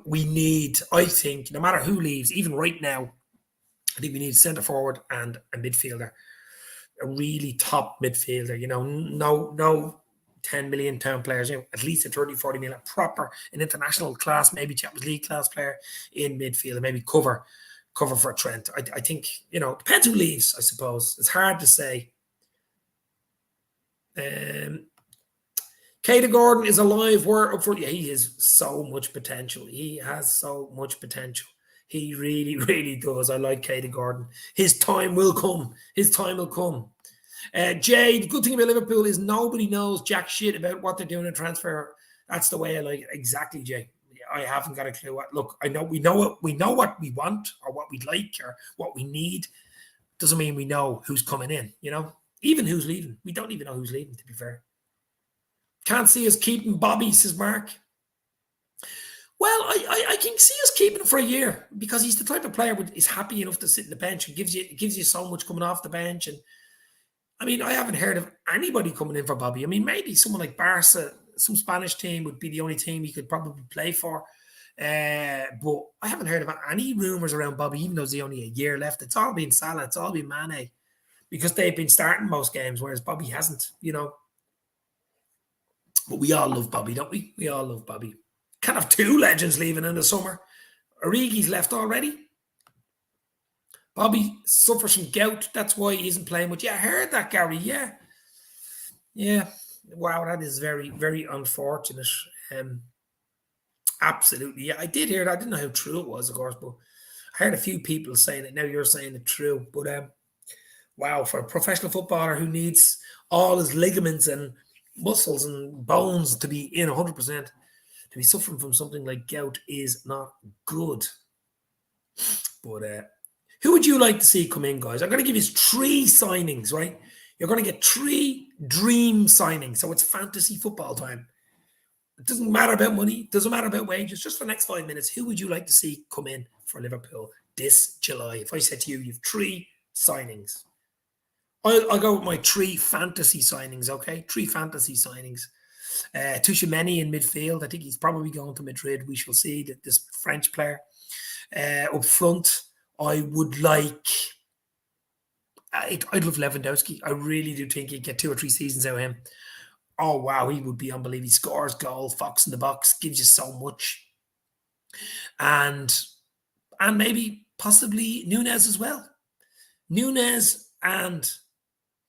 we need, I think, no matter who leaves, even right now, I think we need a centre forward and a midfielder, a really top midfielder. No 10 million pound players, at least a 30-40 million, an international class, maybe Champions League class player in midfield, and maybe cover for Trent. I think, depends who leaves, I suppose. It's hard to say. Katie Gordon is alive. We're up front. Yeah, he has so much potential. He has so much potential. He really, really does. I like Katie Gordon. His time will come. Jay, the good thing about Liverpool is nobody knows jack shit about what they're doing in transfer. That's the way I like it. Exactly, Jay. I haven't got a clue. Look, I know we know what we want, or what we'd like, or what we need. Doesn't mean we know who's coming in. Even who's leaving. We don't even know who's leaving, to be fair. Can't see us keeping Bobby, says Mark. Well, I can see us keeping him for a year, because he's the type of player who is happy enough to sit in the bench and gives you so much coming off the bench. And I mean, I haven't heard of anybody coming in for Bobby. I mean, maybe someone like Barca, some Spanish team, would be the only team he could probably play for. But I haven't heard of any rumours around Bobby, even though there's only a year left. It's all been Salah, it's all been Mane, because they've been starting most games, whereas Bobby hasn't, But we all love Bobby, don't we? We all love Bobby. Can't have two legends leaving in the summer. Origi's left already. Bobby suffers from gout. That's why he isn't playing much. Yeah, I heard that, Gary. Yeah. Wow, that is very, very unfortunate. Absolutely. Yeah, I did hear that. I didn't know how true it was, of course, but I heard a few people saying it. Now you're saying it true. But wow, for a professional footballer who needs all his ligaments and muscles and bones to be in 100%, to be suffering from something like gout is not good. But who would you like to see come in, guys? I'm going to give you 3 signings, right? You're going to get 3 dream signings. So it's fantasy football time. It doesn't matter about money. It doesn't matter about wages. Just for the next 5 minutes, who would you like to see come in for Liverpool this July? If I said to you, you have 3 signings. I'll go with my 3 fantasy signings, okay? 3 fantasy signings. Tuchemeni in midfield. I think he's probably going to Madrid. We shall see. This French player. Up front, I would like... I'd love Lewandowski. I really do think he'd get 2 or 3 seasons out of him. Oh, wow, he would be unbelievable. He scores goal, fox in the box, gives you so much. And maybe possibly Nunez as well. Nunez and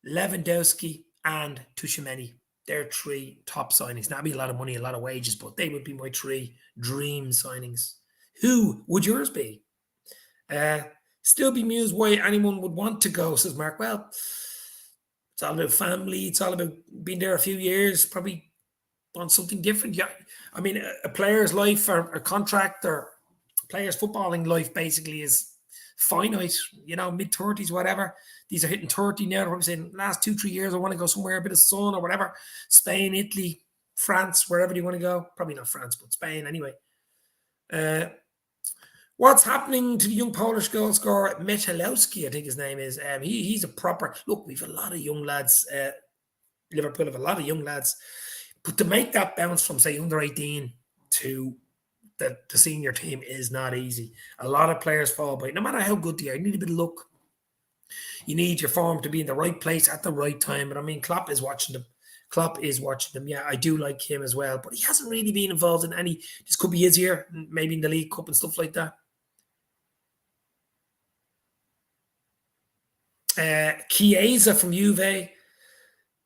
Lewandowski and Tuchemeni. They're 3 top signings. That'd be a lot of money, a lot of wages, but they would be my 3 dream signings. Who would yours be? Still be amused why anyone would want to go, says Mark. Well, it's all about family. It's all about being there a few years, probably want something different. Yeah, I mean, a player's life or a contract or a player's footballing life basically is finite, mid-30s, whatever. These are hitting 30 now. They're probably saying, last 2-3 years, I want to go somewhere, a bit of sun or whatever. Spain, Italy, France, wherever you want to go. Probably not France, but Spain anyway. What's happening to the young Polish goal scorer, Metalowski, I think his name is. He's a proper... Look, we've a lot of young lads. Liverpool have a lot of young lads. But to make that bounce from, say, under 18 to the senior team is not easy. A lot of players fall by, no matter how good they are, you need a bit of luck. You need your form to be in the right place at the right time. But I mean, Klopp is watching them. Yeah, I do like him as well. But he hasn't really been involved in any. This could be his year, maybe in the League Cup and stuff like that. Chiesa from Juve.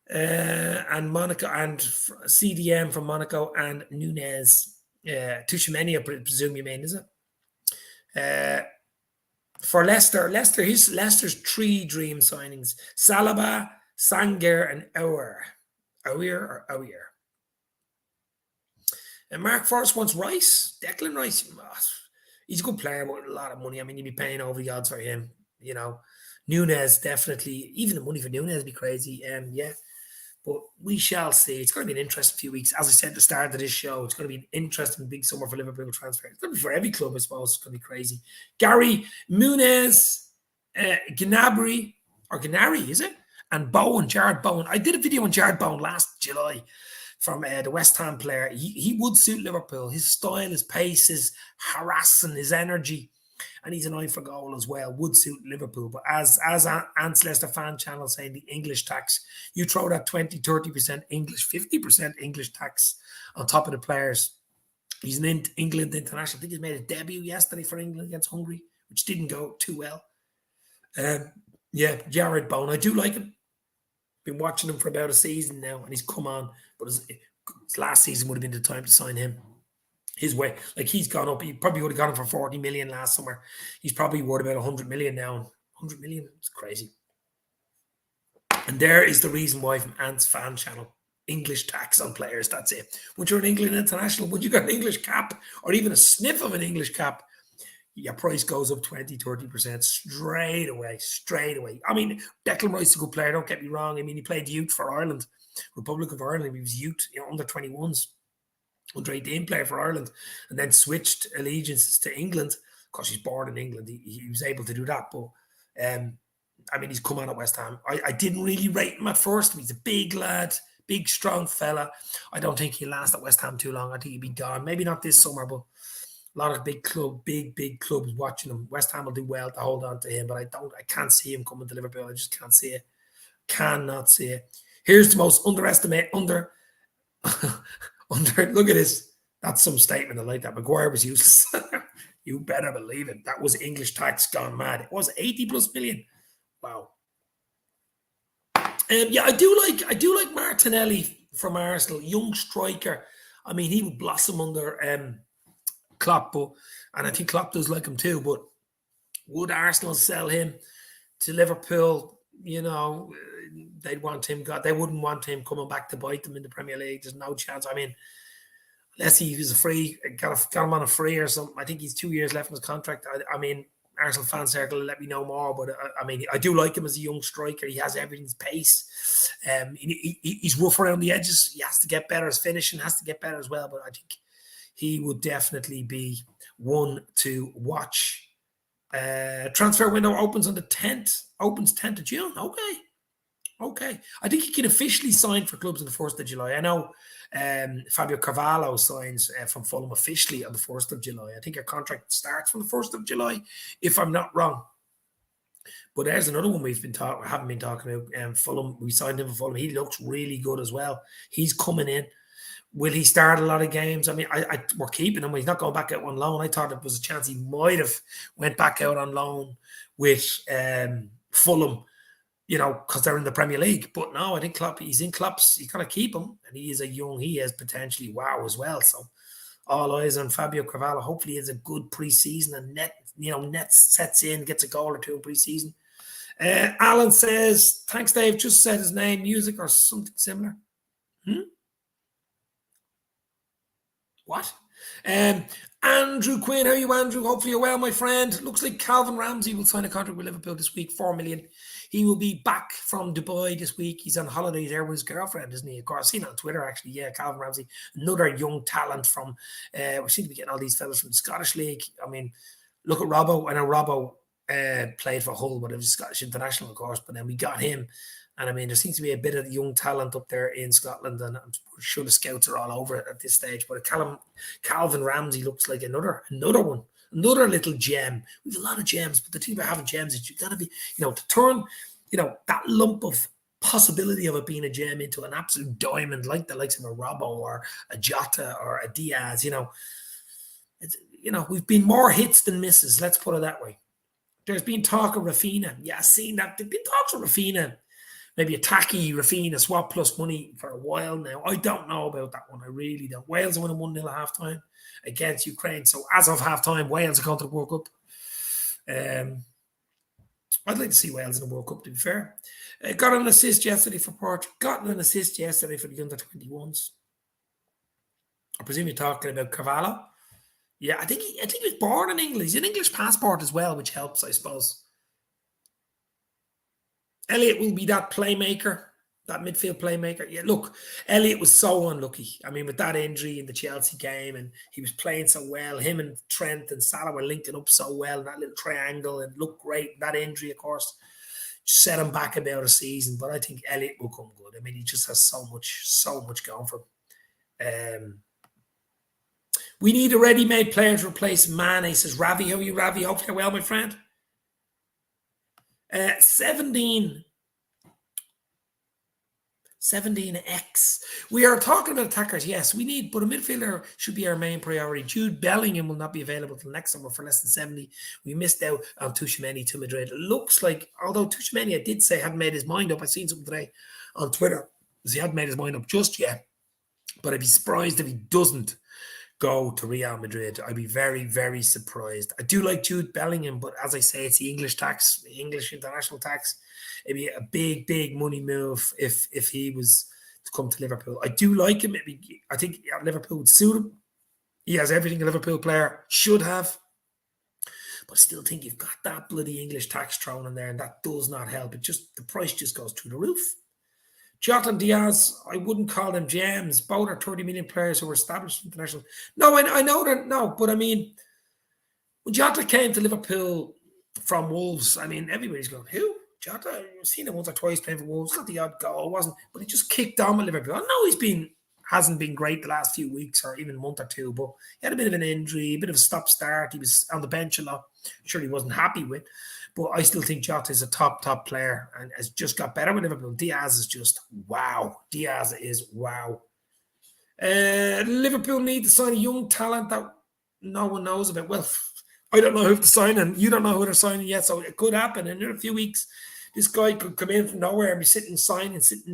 And Monaco, and CDM from Monaco, and Nunez. Tushimeni, I presume you mean, is it? For Leicester's 3 dream signings: Saliba, Sanger, and Ower. And Mark Forrest wants Rice. Declan Rice. He's a good player, but a lot of money. I mean, you'd be paying over the odds for him. You know, Nunez, definitely. Even the money for Nunez would be crazy. Yeah. But we shall see. It's going to be an interesting few weeks. As I said at the start of this show, it's going to be an interesting big summer for Liverpool transfer. It's going to be for every club, I suppose. It's going to be crazy. Gary, Muniz, Gnabry, or Gnabry, is it? And Bowen, Jared Bowen. I did a video on Jared Bowen last July from the West Ham player. He would suit Liverpool. His style, his pace, his harassing, his energy. And he's an eye for goal as well, would suit Liverpool. But as Ants Leicester fan channel saying, the English tax, you throw that 20-30% English, 50% English tax on top of the players. He's an England international. I think he's made a debut yesterday for England against Hungary, which didn't go too well. Yeah, Jared Bowen, I do like him. Been watching him for about a season now, and he's come on. But his last season would have been the time to sign him. His way, like, he's gone up. He probably would have got him for 40 million last summer. He's probably worth about 100 million now. 100 million, it's crazy. And there is the reason why, from Ant's fan channel, English tax on players. That's it. Once you're an England international, once you got an English cap, or even a sniff of an English cap, your price goes up 20-30% straight away. I mean, Declan Rice is a good player. Don't get me wrong. I mean, he played youth for Ireland, Republic of Ireland. He was youth, under 21s. Under 18 player for Ireland, and then switched allegiances to England because he's born in England. He was able to do that. But I mean, he's come on at West Ham. I didn't really rate him at first. He's a big lad, big strong fella. I don't think he'll last at West Ham too long. I think he'll be gone. Maybe not this summer, but a lot of big clubs watching him. West Ham will do well to hold on to him, but I can't see him coming to Liverpool. I just can't see it. Cannot see it. Here's the most look at this. That's some statement. I like that. Maguire was useless. You better believe it. That was English tax gone mad. It was 80+ million. Wow. Yeah, I do like Martinelli from Arsenal, young striker. I mean, he would blossom under Klopp, and I think Klopp does like him too. But would Arsenal sell him to Liverpool? You know, they'd want him. They wouldn't want him coming back to bite them in the Premier League. There's no chance. I mean, unless he was a free, got him on a free or something. I think he's 2 years left in his contract. I mean, Arsenal fan circle, let me know more. But I mean, I do like him as a young striker. He has everything's pace. He's rough around the edges. He has to get better. His finishing has to get better as well. But I think he would definitely be one to watch. Transfer window opens on the 10th. Opens 10th of June. Okay. I think he can officially sign for clubs on the 1st of July. I know Fabio Carvalho signs from Fulham officially on the 1st of July. I think our contract starts from the 1st of July, if I'm not wrong. But there's another one haven't been talking about. Fulham, we signed him for Fulham. He looks really good as well. He's coming in. Will he start a lot of games? I mean, we're keeping him. He's not going back out on loan. I thought there was a chance he might have went back out on loan with Fulham, you know, because they're in the Premier League. But no, I think Klopp, he's in Klopp's. He's going to keep him. And he is potentially wow as well. So all eyes on Fabio Carvalho. Hopefully he has a good preseason and net sets in, gets a goal or two in preseason. Alan says, thanks, Dave. Just said his name, music or something similar. What? Andrew Quinn, how are you, Andrew? Hopefully you're well, my friend. Looks like Calvin Ramsey will sign a contract with Liverpool this week, 4 million. He will be back from Dubai this week. He's on holiday there with his girlfriend, isn't he? Of course, I've seen it on Twitter, actually. Yeah, Calvin Ramsey, another young talent from, we seem to be getting all these fellas from the Scottish League. I mean, look at Robbo. I know Robbo, played for Hull, but it was Scottish international, of course. But then we got him. And I mean, there seems to be a bit of young talent up there in Scotland, and I'm sure the scouts are all over it at this stage. But Calvin Ramsey looks like another one, another little gem. We have a lot of gems, but the thing about having gems is you got to be, to turn, that lump of possibility of it being a gem into an absolute diamond, like the likes of a Robbo or a Jota or a Diaz. We've been more hits than misses. Let's put it that way. There's been talk of Rafinha. Yeah, I've seen that. There's been talks of Rafinha. Maybe a tacky Rafinha swap plus money for a while now. I don't know about that one. I really don't. Wales are winning 1-0 at half-time against Ukraine. So as of half-time, Wales are going to the World Cup. I'd like to see Wales in the World Cup, to be fair. Got an assist yesterday for Portugal. Got an assist yesterday for the under-21s. I presume you're talking about Carvalho. Yeah, I think he was born in England. He's an English passport as well, which helps, I suppose. Elliott will be that playmaker, that midfield playmaker. Yeah, look, Elliott was so unlucky. I mean, with that injury in the Chelsea game, and he was playing so well. Him and Trent and Salah were linking up so well in that little triangle and looked great. That injury, of course, set him back about a season. But I think Elliott will come good. I mean, he just has so much going for him. We need a ready-made player to replace Mane, says Ravi. How are you, Ravi? Hopefully you're well, my friend. 17x. We are talking about attackers. Yes, we need, but a midfielder should be our main priority. Jude Bellingham will not be available till next summer for less than 70. We missed out on Tchouaméni to Madrid. It looks like, although Tchouaméni, I did say, hadn't made his mind up. I seen something today on Twitter. He hadn't made his mind up just yet. But I'd be surprised if he doesn't go to Real Madrid. I'd be very, very surprised. I do like Jude Bellingham, but as I say, it's the English tax, the English international tax. It'd be a big, big money move if he was to come to Liverpool. I do like him. I think Liverpool would suit him. He has everything a Liverpool player should have. But I still think you've got that bloody English tax thrown in there, and that does not help. The price just goes through the roof. Jota and Diaz, I wouldn't call them gems. Both are 30 million players who were established international. No, I know that. No, but I mean, when Jota came to Liverpool from Wolves, I mean, everybody's going, who? Jota? I've seen him once or twice playing for Wolves. Got the odd goal, wasn't, but he just kicked on with Liverpool. I know hasn't been great the last few weeks or even month or two, but he had a bit of an injury, a bit of a stop-start. He was on the bench a lot. Sure, he wasn't happy with. But I still think Jota is a top player and has just got better with Liverpool. Diaz is just wow. Diaz is wow. Liverpool need to sign a young talent that no one knows about. Well, I don't know who to sign, and you don't know who they're signing yet, so it could happen. And in a few weeks, this guy could come in from nowhere and be sitting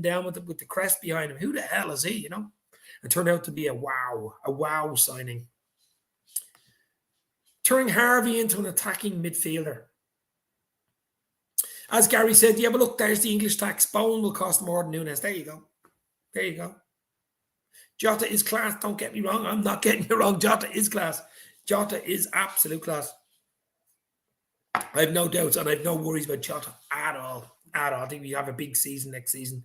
down with the crest behind him. Who the hell is he, It turned out to be a wow signing. Turning Harvey into an attacking midfielder. As Gary said, yeah, but look, there's the English tax. Bowen will cost more than Nunes. There you go. Jota is class. Don't get me wrong. I'm not getting you wrong. Jota is class. Jota is absolute class. I have no doubts and I have no worries about Jota at all. I think we have a big season next season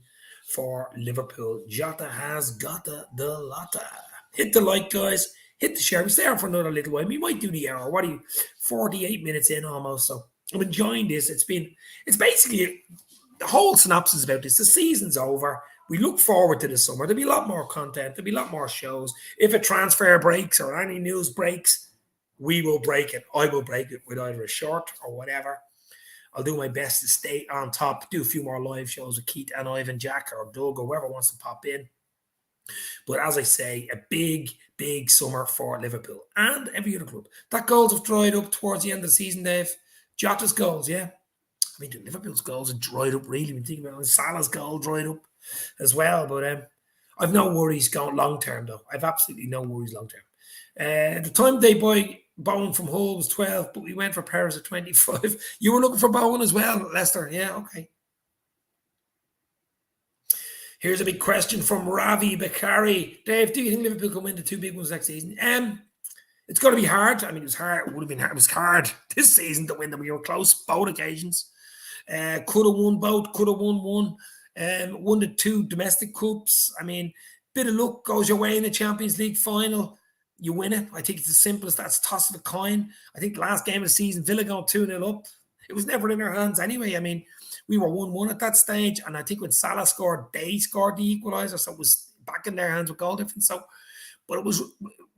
for Liverpool. Jota has got the lotta. Hit the like, guys. Hit the share. We stay on for another little while. We might do the hour. What are you? 48 minutes in almost. So I'm enjoying this. It's basically the whole synopsis about this. The season's over. We look forward to the summer. There'll be a lot more content. There'll be a lot more shows. If a transfer breaks or any news breaks, we will break it. I will break it with either a short or whatever. I'll do my best to stay on top, do a few more live shows with Keith and Ivan, Jack or Doug or whoever wants to pop in. But as I say, a big, big summer for Liverpool and every other club. That goals have dried up towards the end of the season, Dave. Jota's goals, yeah. I mean, Liverpool's goals have dried up, really, when you think about it. Salah's goal dried up as well. But I've no worries going long-term, though. I've absolutely no worries long-term. The time they buy Bowen from Hull was 12, but we went for Paris at 25. You were looking for Bowen as well, Leicester. Yeah, okay. Here's a big question from Ravi Bakari. Dave, do you think Liverpool can win the two big ones next season? It's going to be hard. I mean, it was hard. It would have been hard. It was hard this season to win them. We were close both occasions. Could have won both. Could have won one. Won the two domestic cups. I mean, bit of luck goes your way in the Champions League final. You win it. I think it's as simple as that. It's toss of a coin. I think the last game of the season, Villa going 2-0 up. It was never in our hands anyway. I mean, we were 1-1 at that stage, and I think when Salah scored, they scored the equaliser, so it was back in their hands with goal difference. So, but it was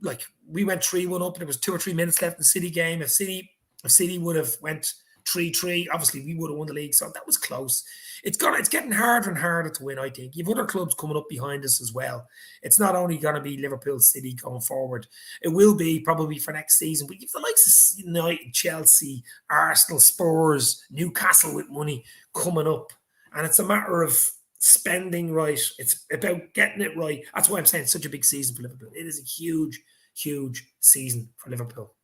like we went 3-1 up, and there was 2 or 3 minutes left in the City game. If City would have went 3-3, obviously we would have won the league. So that was close. It's getting harder and harder to win, I think. You've other clubs coming up behind us as well. It's not only going to be Liverpool, City going forward. It will be probably for next season. But you've the likes of United, Chelsea, Arsenal, Spurs, Newcastle with money coming up. And it's a matter of spending right. It's about getting it right. That's why I'm saying it's such a big season for Liverpool. It is a huge, huge season for Liverpool.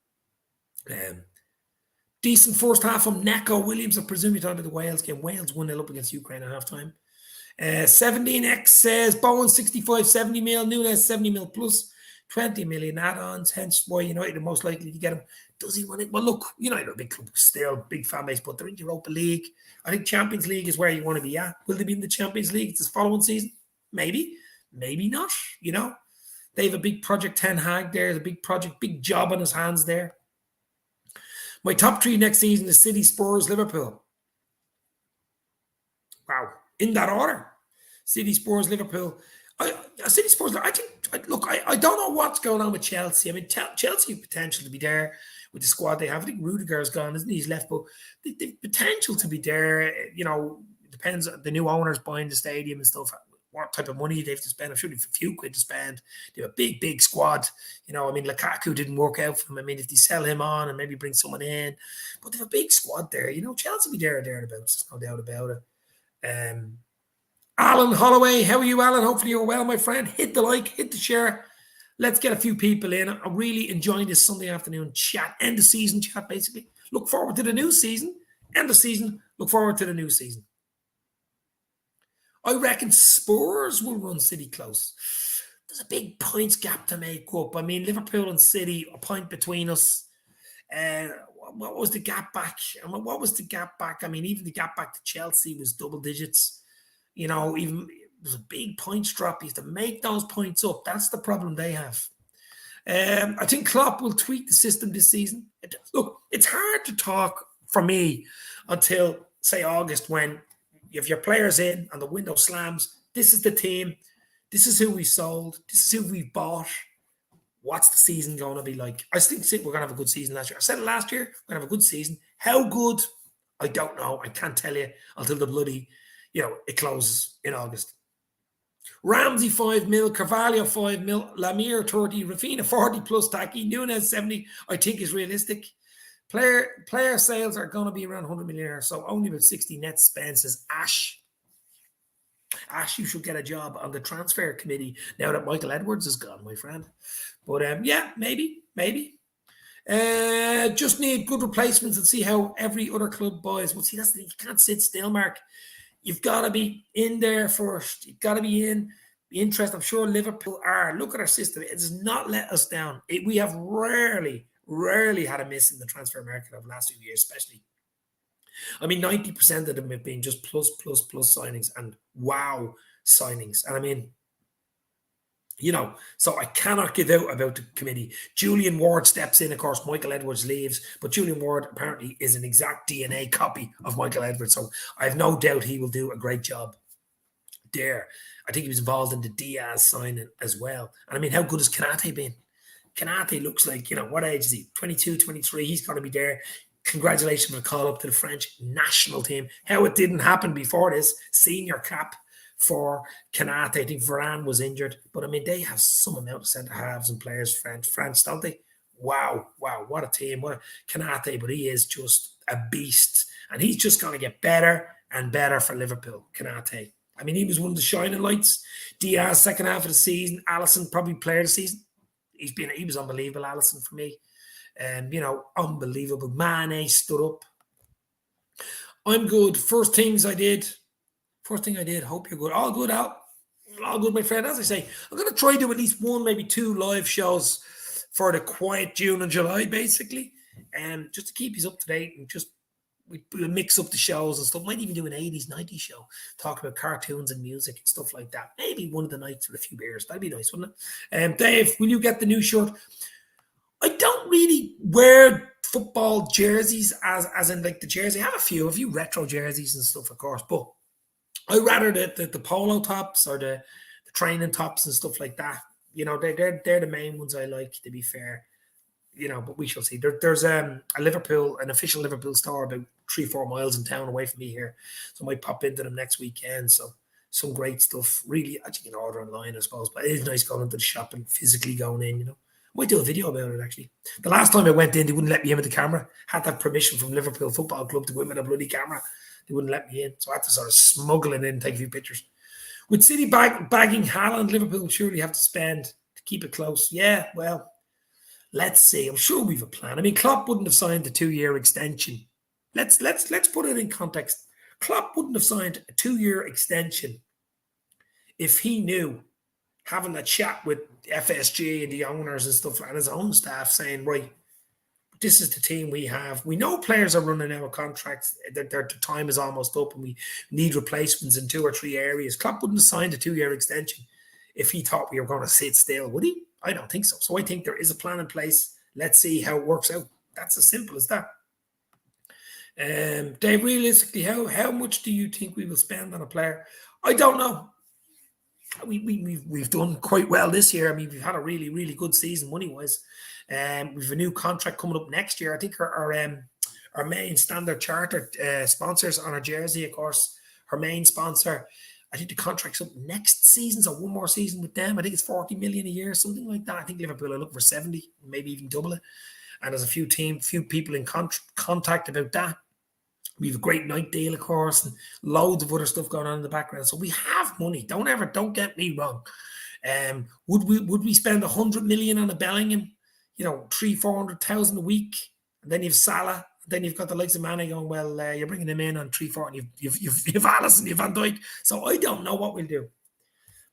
Decent first half from Neco Williams. I presume you're talking about the Wales game. Wales 1-0 up against Ukraine at halftime. 17x says Bowen 65, 70 mil, Nunes 70 mil plus 20 million add-ons. Hence why United are most likely to get him. Does he want it? Well, look, United are a big club still, big fan base, but they're in Europa League. I think Champions League is where you want to be at. Will they be in the Champions League this following season? Maybe. Maybe not. You know, they have a big project. Ten Hag there, the big project, big job on his hands there. My top 3 next season is City, Spurs, Liverpool. Wow. In that order. City, Spurs, Liverpool. City, Spurs, I think, look, I don't know what's going on with Chelsea. I mean, Chelsea have potential to be there with the squad they have. I think Rudiger's gone, isn't he? He's left, but the potential to be there, you know, depends on the new owners buying the stadium and stuff. What type of money they have to spend. I'm sure they have a few quid to spend. They have a big, big squad. You know, I mean, Lukaku didn't work out for them. I mean, if they sell him on and maybe bring someone in, but they have a big squad there. You know, Chelsea will be there or thereabouts. There's no doubt about it. Alan Holloway, how are you, Alan? Hopefully you're well, my friend. Hit the like, hit the share. Let's get a few people in. I'm really enjoying this Sunday afternoon chat. End of season chat, basically. Look forward to the new season. End of season. Look forward to the new season. I reckon Spurs will run City close. There's a big points gap to make up. I mean, Liverpool and City, a point between us. What was the gap back? What was the gap back? I mean, even the gap back to Chelsea was double digits. You know, even it was a big points drop. You have to make those points up. That's the problem they have. I think Klopp will tweak the system this season. Look, it's hard to talk for me until, say, August, when if your players in and the window slams, this is the team, this is who we sold, this is who we bought. What's the season going to be like? I think we're going to have a good season last year. I said it last year, we're going to have a good season. How good? I don't know. I can't tell you until the bloody, you know, it closes in August. Ramsey 5 mil, Carvalho 5 mil, Lamir 30, Rafinha 40 plus tacky, Nunes 70, I think is realistic. Player sales are going to be around 100 million, so only about 60 net spend, says Ash. Ash, you should get a job on the transfer committee now that Michael Edwards is gone, my friend. But yeah, maybe. Just need good replacements and see how every other club buys. Well, see, that's the thing. You can't sit still, Mark. You've got to be in there first. You've got to be in. Be interested. I'm sure Liverpool are. Look at our system. It does not let us down. We have rarely had a miss in the transfer market of the last few years, especially. I mean, 90% of them have been just plus signings and wow signings. And I mean, you know, so I cannot give out about the committee. Julian Ward steps in, of course, Michael Edwards leaves, but Julian Ward apparently is an exact DNA copy of Michael Edwards. So I have no doubt he will do a great job there. I think he was involved in the Diaz signing as well. And I mean, how good has Konate been? Konate looks like, you know, what age is he? 22, 23. He's going to be there. Congratulations for the call up to the French national team. How it didn't happen before this. Senior cap for Konate. I think Varane was injured. But, I mean, they have some amount of centre-halves and players, France, don't they? Wow, what a team. What a Konate, but he is just a beast. And he's just going to get better and better for Liverpool, Konate. I mean, he was one of the shining lights. Diaz, second half of the season. Alisson, probably player of the season. He was unbelievable, Alisson, for me. You know, unbelievable. Mane stood up. I'm good. First thing I did. Hope you're good. All good, Al. All good, my friend. As I say, I'm going to try to do at least one, maybe two live shows for the quiet June and July, basically. Just to keep you up to date and just we'll mix up the shows and stuff. Might even do an 80s, 90s show. Talk about cartoons and music and stuff like that. Maybe one of the nights with a few beers. That'd be nice, wouldn't it? Dave, will you get the new shirt? I don't really wear football jerseys, as in like the jersey. I have a few retro jerseys and stuff, of course, but I rather the polo tops or the training tops and stuff like that. You know, they're the main ones I like, to be fair. You know, but we shall see. There's a Liverpool, an official Liverpool store about 3-4 miles in town away from me here, so I might pop into them next weekend. So some great stuff. Really, as you can order online, I suppose, but it is nice going into the shop and physically going in. You know, I might do a video about it actually. The last time I went in, they wouldn't let me in with the camera. Had that permission from Liverpool Football Club to go in with a bloody camera. They wouldn't let me in, so I had to sort of smuggle it in and take a few pictures. With City bagging Haaland, Liverpool surely have to spend to keep it close. Yeah, well, let's see. I'm sure we've a plan. I mean, Klopp wouldn't have signed a 2-year extension. Let's put it in context. Klopp wouldn't have signed a 2-year extension if he knew, having a chat with FSG and the owners and stuff and his own staff, saying, right, this is the team we have. We know players are running out of contracts. Their time is almost up and we need replacements in 2 or 3 areas. Klopp wouldn't have signed a 2-year extension if he thought we were going to sit still, would he? I don't think so. So I think there is a plan in place. Let's see how it works out. That's as simple as that. Dave, realistically, how much do you think we will spend on a player? I don't know. We've done quite well this year. I mean, we've had a really, really good season money-wise. We've a new contract coming up next year. I think our main Standard Chartered sponsors on our jersey, of course, our main sponsor, I think the contract's up next season, so one more season with them. I think it's 40 million a year, something like that. I think Liverpool are looking for 70, maybe even double it. And there's a few people in contact about that. We have a great night deal, of course, and loads of other stuff going on in the background. So we have money. Don't get me wrong. Would we spend 100 million on a Bellingham? You know, 300,000-400,000 a week, and then you've Salah. Then you've got the likes of Mane going, well, you're bringing him in on 3-4, and you've Alisson, you've Van Dijk. So I don't know what we'll do.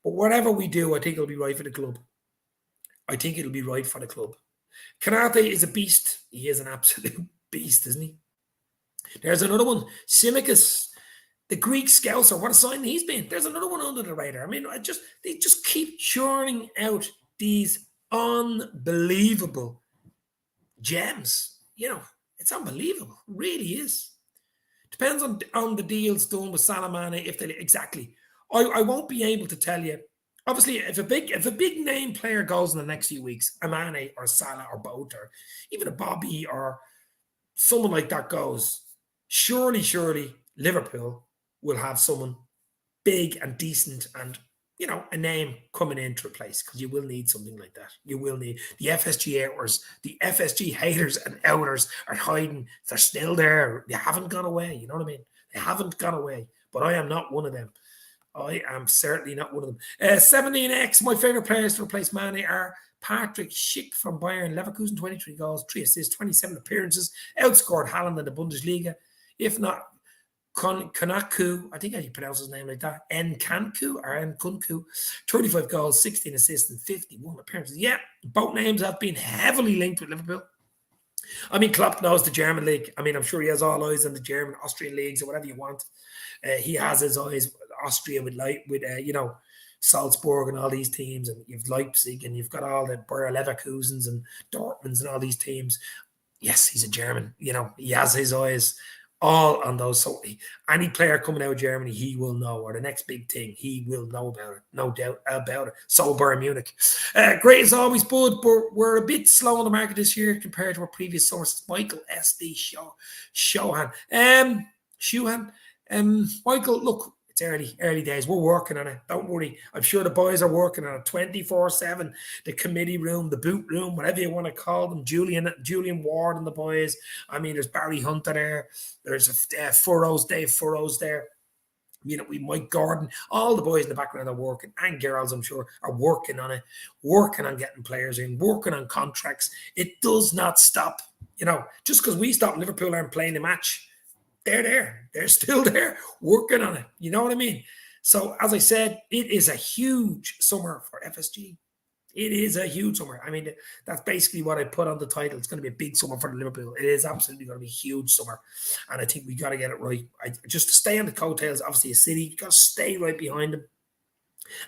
But whatever we do, I think it'll be right for the club. I think it'll be right for the club. Kanate is a beast. He is an absolute beast, isn't he? There's another one. Simicus, the Greek Scouser. What a sign he's been. There's another one under the radar. I mean, they just keep churning out these unbelievable gems. You know, it's unbelievable. It really is. Depends on the deals done with Salah, Mane, if they exactly. I won't be able to tell you. Obviously, if a big name player goes in the next few weeks, a Mane or Salah or both, or even a Bobby or someone like that goes, surely Liverpool will have someone big and decent and, you know, a name coming in to replace, because you will need something like that. You will need the FSG outers, the FSG haters and outers are hiding. They're still there. They haven't gone away. You know what I mean? They haven't gone away. But I am not one of them. I am certainly not one of them. 17X, my favourite players to replace Mane are Patrick Schick from Bayern Leverkusen, 23 goals, 3 assists, 27 appearances, outscored Haaland in the Bundesliga. If not, Konaku, I think how you pronounce his name like that, Nkunku, 35 goals, 16 assists, and 51 appearances. Yeah, both names have been heavily linked with Liverpool. I mean, Klopp knows the German league. I mean, I'm sure he has all eyes on the German, Austrian leagues or whatever you want. He has his eyes Austria with you know, Salzburg and all these teams, and you've Leipzig and you've got all the Bayer Leverkusens and Dortmunds and all these teams. Yes, he's a German. You know, he has his eyes all on those. So any player coming out of Germany, he will know, or the next big thing, he will know about it. No doubt about it. So Bayern Munich. Great as always, bud, but we're a bit slow on the market this year compared to our previous sources. Michael SD Shohan. Michael, look, it's early days. We're working on it. Don't worry. I'm sure the boys are working on it 24/7. The committee room, the boot room, whatever you want to call them. Julian Ward and the boys. I mean, there's Barry Hunter there. There's Dave Furrows there. You know, we Mike Gordon. All the boys in the background are working, and girls, I'm sure, are working on it, working on getting players in, working on contracts. It does not stop. You know, just because we stop, Liverpool aren't playing the match. They're there. They're still there working on it. You know what I mean? So, as I said, it is a huge summer for FSG. It is a huge summer. I mean, that's basically what I put on the title. It's going to be a big summer for Liverpool. It is absolutely going to be a huge summer. And I think we got to get it right. Just to stay on the coattails, obviously, a City, you've got to stay right behind them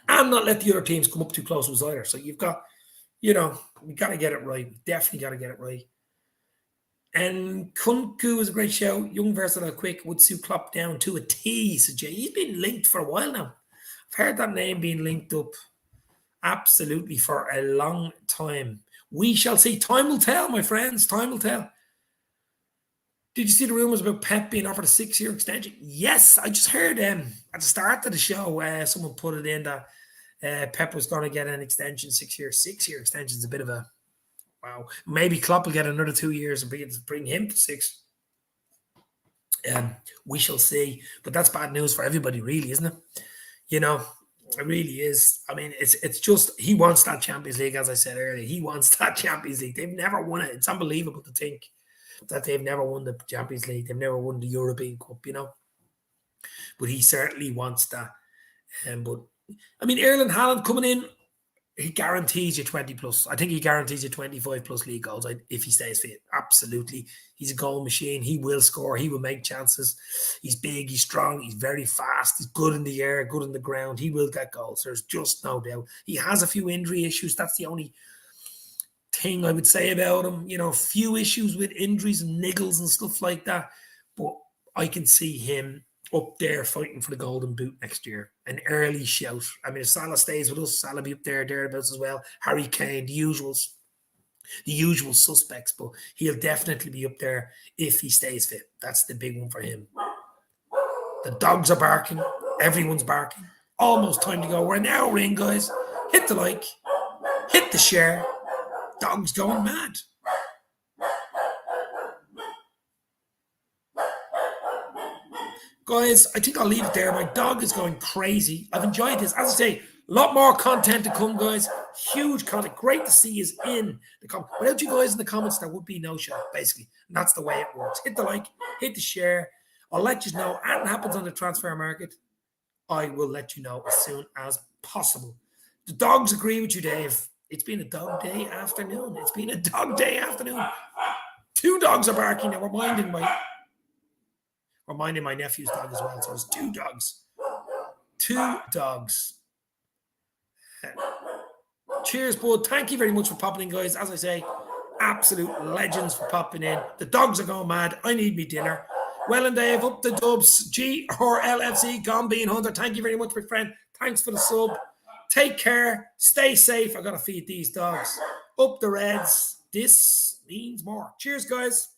and not let the other teams come up too close to us either. So you've got, you know, we got to get it right. We definitely got to get it right. And Kunku is a great show. Young, versatile, quick, would suit Klopp down to a T, said Jay. He's been linked for a while now. I've heard that name being linked up absolutely for a long time. We shall see. Time will tell, my friends. Time will tell. Did you see the rumors about Pep being offered a 6-year extension? Yes, I just heard at the start of the show, someone put it in that Pep was going to get an extension, 6 years. 6-year extension is a bit of a wow. Maybe Klopp will get another 2 years and bring him to 6. We shall see. But that's bad news for everybody, really, isn't it? You know, it really is. I mean, it's just he wants that Champions League, as I said earlier. He wants that Champions League. They've never won it. It's unbelievable to think that they've never won the Champions League. They've never won the European Cup, you know. But he certainly wants that. But I mean, Erling Haaland coming in, he guarantees you 20 plus. I think he guarantees you 25 plus league goals if he stays fit. Absolutely. He's a goal machine. He will score. He will make chances. He's big. He's strong. He's very fast. He's good in the air, good on the ground. He will get goals. There's just no doubt. He has a few injury issues. That's the only thing I would say about him. You know, a few issues with injuries and niggles and stuff like that. But I can see him up there fighting for the golden boot next year. An early shout. I mean, if Salah stays with us, Salah be up thereabouts as well. Harry Kane, the usual suspects, but he'll definitely be up there if he stays fit. That's the big one for him. The dogs are barking. Everyone's barking. Almost time to go. We're an hour in, guys. Hit the like. Hit the share. Dogs going mad. Guys, I think I'll leave it there. My dog is going crazy. I've enjoyed this. As I say, a lot more content to come, guys. Huge content. Great to see you in the comments. Without you guys in the comments, there would be no show, basically. And that's the way it works. Hit the like, hit the share. I'll let you know. Anything happens on the transfer market, I will let you know as soon as possible. The dogs agree with you, Dave. It's been a dog day afternoon. It's been a dog day afternoon. 2 dogs are barking. Now, reminding my nephew's dog as well. So there's 2 dogs. 2 dogs. Cheers, bud. Thank you very much for popping in, guys. As I say, absolute legends for popping in. The dogs are going mad. I need me dinner. Well, and Dave, up the dubs. GRLFC, gone being Hunter. Thank you very much, my friend. Thanks for the sub. Take care. Stay safe. I got to feed these dogs. Up the Reds. This means more. Cheers, guys.